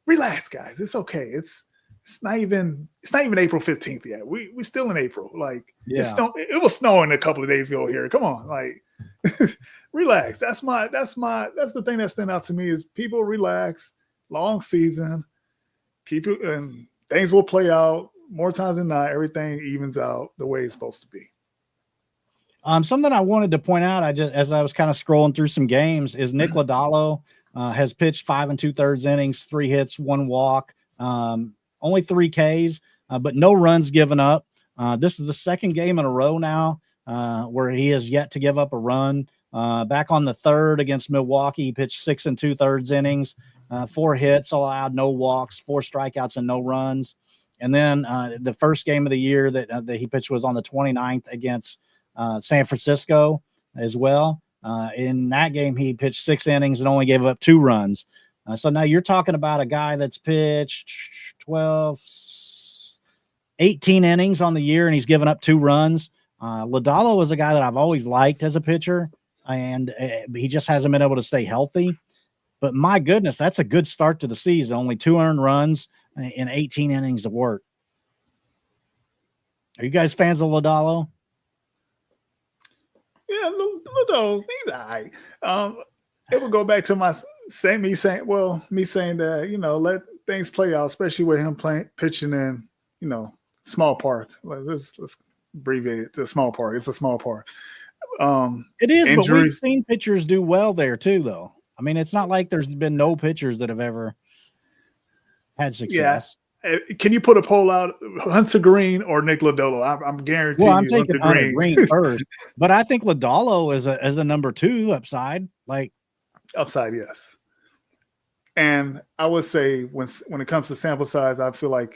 relax, guys. It's okay. It's not even April 15th yet. We're still in April. Like, it was snowing a couple of days ago here. Come on, like, relax. That's the thing that stand out to me is people relax. Long season, keep it, and things will play out more times than not. Everything evens out the way it's supposed to be. Something I wanted to point out, as I was kind of scrolling through some games, is Nick Lodolo has pitched 5 2/3 innings, 3 hits, 1 walk, only 3 Ks, but no runs given up. This is the second game in a row now where he has yet to give up a run. Back on the 3rd against Milwaukee, he pitched 6 2/3 innings, 4 hits allowed, no walks, 4 strikeouts, and no runs. And then the first game of the year that he pitched was on the 29th against San Francisco as well. In that game, he pitched 6 innings and only gave up 2 runs. So now you're talking about a guy that's pitched 18 innings on the year, and he's given up 2 runs. Lodolo is a guy that I've always liked as a pitcher, and he just hasn't been able to stay healthy. But my goodness, that's a good start to the season. Only 2 earned runs in 18 innings of work. Are you guys fans of Lodolo? Yeah, Lodolo, he's all right. It would go back to me saying that, let things play out, especially with him pitching in, small park. Let's abbreviate it to small park. It's a small park. It is, injuries. But we've seen pitchers do well there too, though. I mean, it's not like there's been no pitchers that have ever had success. Yeah. Can you put a poll out, Hunter Greene or Nick Lodolo? I'm guaranteeing. Well, I'm taking Hunter Greene first, but I think Lodolo is a number 2 upside. Like upside, yes. And I would say when it comes to sample size, I feel like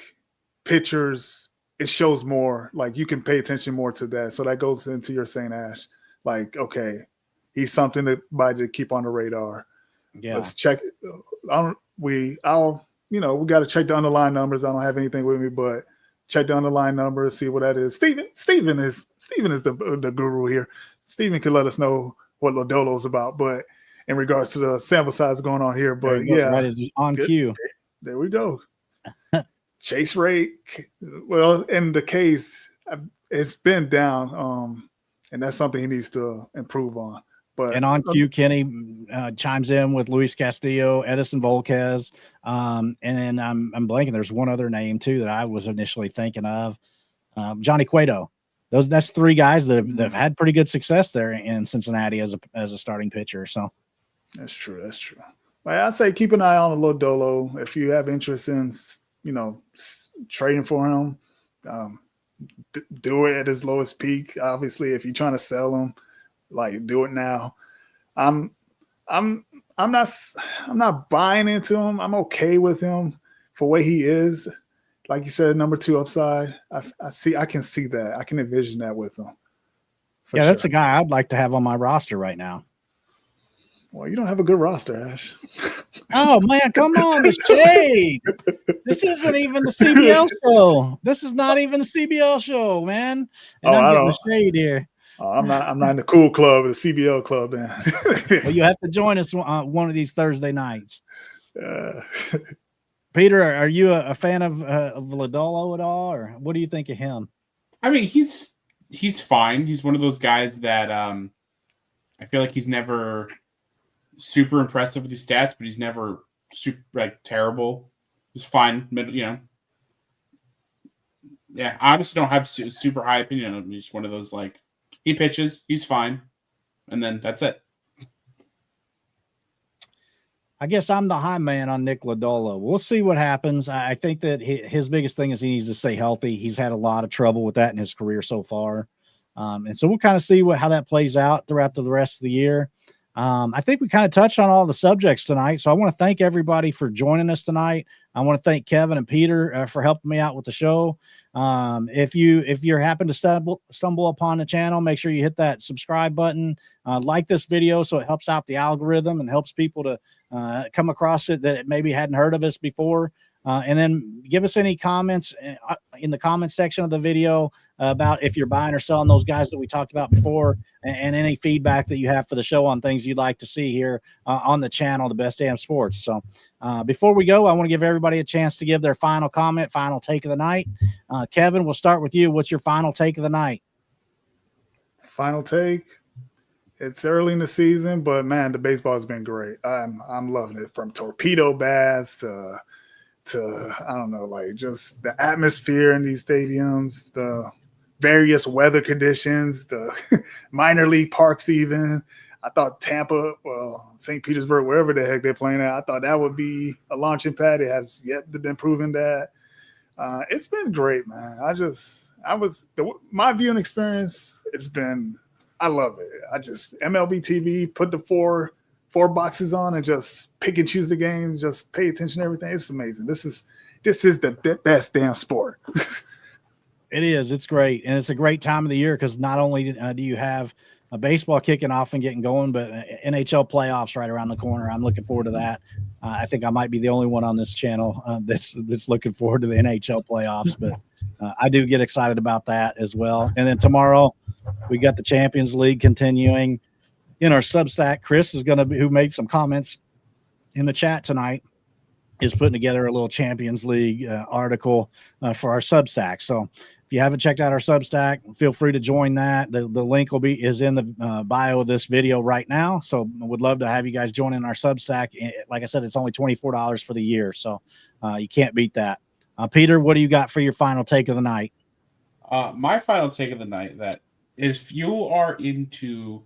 pitchers, it shows more. Like you can pay attention more to that. So that goes into your saying, Ash. Like, okay, he's something to keep on the radar. Yeah, let's check. We got to check the underlying numbers. I don't have anything with me, but check the underlying numbers, see what that is. Steven is the guru here. Steven could let us know what Lodolo is about, but in regards to the sample size going on here, but that is on cue. There we go. Chase rate, well, in the case, it's been down, and that's something he needs to improve on. And on cue, Kenny chimes in with Luis Castillo, Edison Volquez, and I'm blanking. There's one other name too that I was initially thinking of, Johnny Cueto. That's 3 guys that have had pretty good success there in Cincinnati as a starting pitcher. So that's true. Like I say, keep an eye on Lodolo if you have interest in trading for him. Do it at his lowest peak. Obviously, if you're trying to sell him, like do it now. I'm not buying into him. I'm okay with him for what he is. Like you said, number 2 upside. I can see that. I can envision that with him Yeah, that's a guy I'd like to have on my roster right now. Well, you don't have a good roster, Ash. Oh man, come on, the shade. This isn't even the CBL show. This is not even the CBL show, man. And I'm getting the shade here. I'm not in the cool club, the CBL club, then. Well, you have to join us on one of these Thursday nights. Peter, are you a fan of Lodolo at all, or what do you think of him? I mean, he's fine. He's one of those guys that I feel like he's never super impressive with his stats, but he's never super terrible. He's fine, Yeah, I honestly don't have super high opinion of him. He's just one of those he pitches, he's fine, and then that's it. I guess I'm the high man on Nick Lodolo. We'll see what happens. I think that his biggest thing is he needs to stay healthy. He's had a lot of trouble with that in his career so far. And so we'll kind of see how that plays out throughout the rest of the year. I think we kind of touched on all the subjects tonight. So I want to thank everybody for joining us tonight. I want to thank Kevin and Peter for helping me out with the show. If you're happen to stumble upon the channel, make sure you hit that subscribe button, like this video so it helps out the algorithm and helps people to come across it that maybe hadn't heard of us before. And then give us any comments in the comment section of the video about if you're buying or selling those guys that we talked about before, and any feedback that you have for the show on things you'd like to see here on the channel, The Best Damn Sports. So before we go, I want to give everybody a chance to give their final comment, final take of the night. Kevin, we'll start with you. What's your final take of the night? Final take? It's early in the season, but man, the baseball has been great. I'm loving it, from torpedo baths to I don't know, just the atmosphere in these stadiums, the various weather conditions, the minor league parks even. I thought Tampa, St. Petersburg, wherever the heck they're playing at, I thought that would be a launching pad. It has yet been proven that. It's been great, man. My viewing experience, I love it. MLB TV, put the four boxes on and just pick and choose the games, just pay attention to everything. It's amazing. This is the best damn sport. It is. It's great. And it's a great time of the year because not only do you have a baseball kicking off and getting going, but NHL playoffs right around the corner. I'm looking forward to that. I think I might be the only one on this channel that's looking forward to the NHL playoffs, but I do get excited about that as well. And then tomorrow we got the Champions League continuing. In our Substack, Kris is who made some comments in the chat tonight, is putting together a little Champions League article for our Substack. So if you haven't checked out our Substack, feel free to join that. The link is in the bio of this video right now. So I would love to have you guys join in our Substack. Like I said, it's only $24 for the year. So you can't beat that. Peter, what do you got for your final take of the night? My final take of the night, that if you are into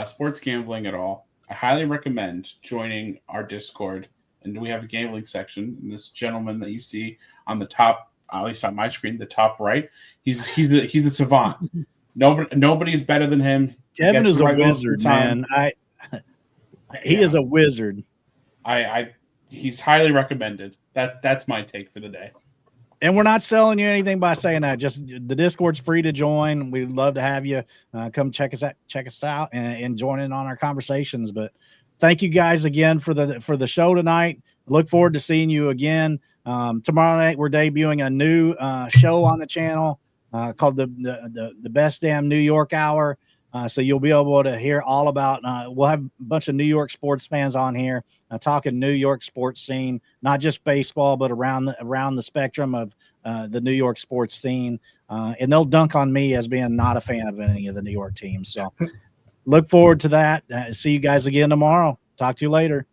sports gambling at all, I highly recommend joining our Discord. And we have a gambling section. And this gentleman that you see on the top, at least on my screen, the top right, he's the savant. Nobody's better than him. Kevin is a wizard, man. He is a wizard. He's highly recommended. That's my take for the day. And we're not selling you anything by saying that. Just the Discord's free to join. We'd love to have you come check us out and join in on our conversations. But thank you guys again for the show tonight. Look forward to seeing you again. Tomorrow night we're debuting a new show on the channel called the Best Damn New York Hour. So you'll be able to hear all about. We'll have a bunch of New York sports fans on here talking New York sports scene, not just baseball, but around the spectrum of the New York sports scene. And they'll dunk on me as being not a fan of any of the New York teams. So look forward to that. See you guys again tomorrow. Talk to you later.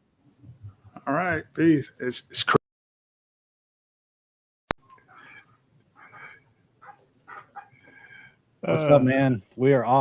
All right, peace. It's What's up, man? We are off.